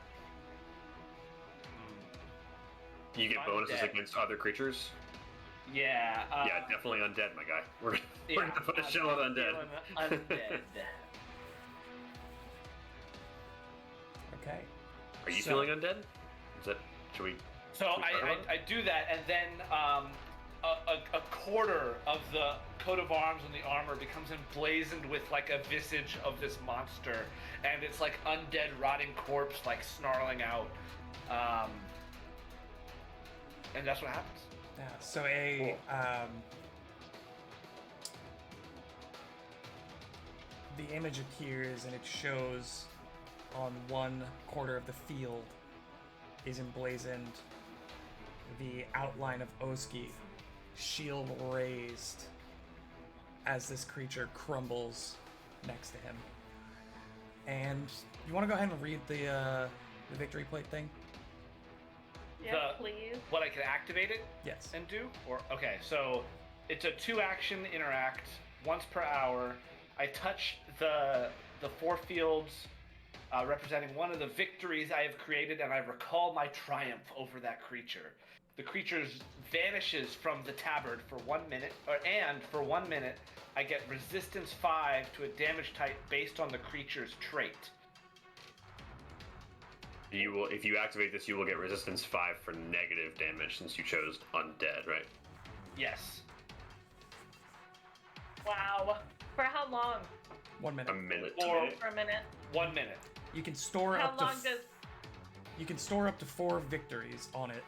You get bonuses Undead. against other creatures. Yeah. Yeah, definitely undead, my guy. We're Yeah, gonna put a I'm shell on undead. feeling Undead. Okay. Are you So- feeling undead? Is that? Should we? So Should we talk about it? I do that, and then a quarter of the coat of arms and the armor becomes emblazoned with like a visage of this monster, and it's like undead, rotting corpse, like snarling out, and that's what happens. Yeah. So the image appears and it shows on one quarter of the field is emblazoned the outline of Oski, shield raised, as this creature crumbles next to him. And you want to go ahead and read the victory plate thing? Yes, The- please. What I can activate it Yes. and do, or okay, so it's a 2-action interact once per hour. I touch the 4 fields representing one of the victories I have created, and I recall my triumph over that creature. The creature vanishes from the tabard for 1 minute, and for 1 minute, I get resistance 5 to a damage type based on the creature's trait. You will, if you activate this, you will get resistance 5 for negative damage since you chose undead, right? Yes. Wow. For how long? 1 minute. A minute. Or For a minute. 1 minute. You can store How up to long does? you can store up to 4 victories on it,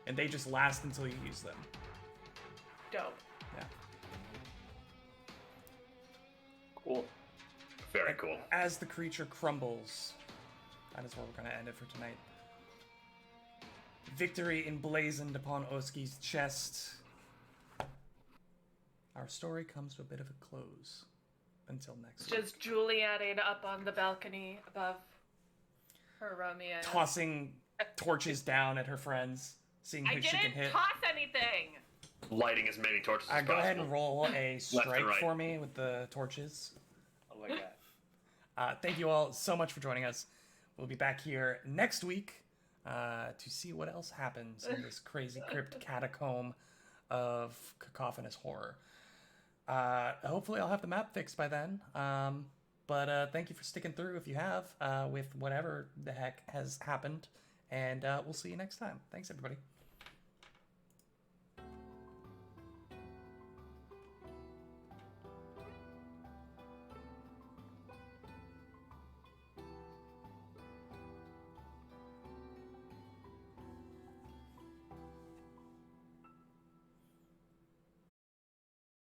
and they just last until you use them. Dope. Yeah. Cool. Very cool. As the creature crumbles, that is where we're going to end it for tonight. Victory emblazoned upon Oski's chest. our story comes to a bit of a close. Until next Just week. Julietting up on the balcony above her Romeo. Tossing torches down at her friends, seeing I who she can didn't hit. toss anything. Lighting as many torches as Go possible. ahead and roll a strike right. for me with the torches. I like that. Thank you all so much for joining us. We'll be back here next week to see what else happens in this crazy crypt catacomb of cacophonous horror. Hopefully I'll have the map fixed by then. But thank you for sticking through if you have with whatever the heck has happened. And we'll see you next time. Thanks, everybody.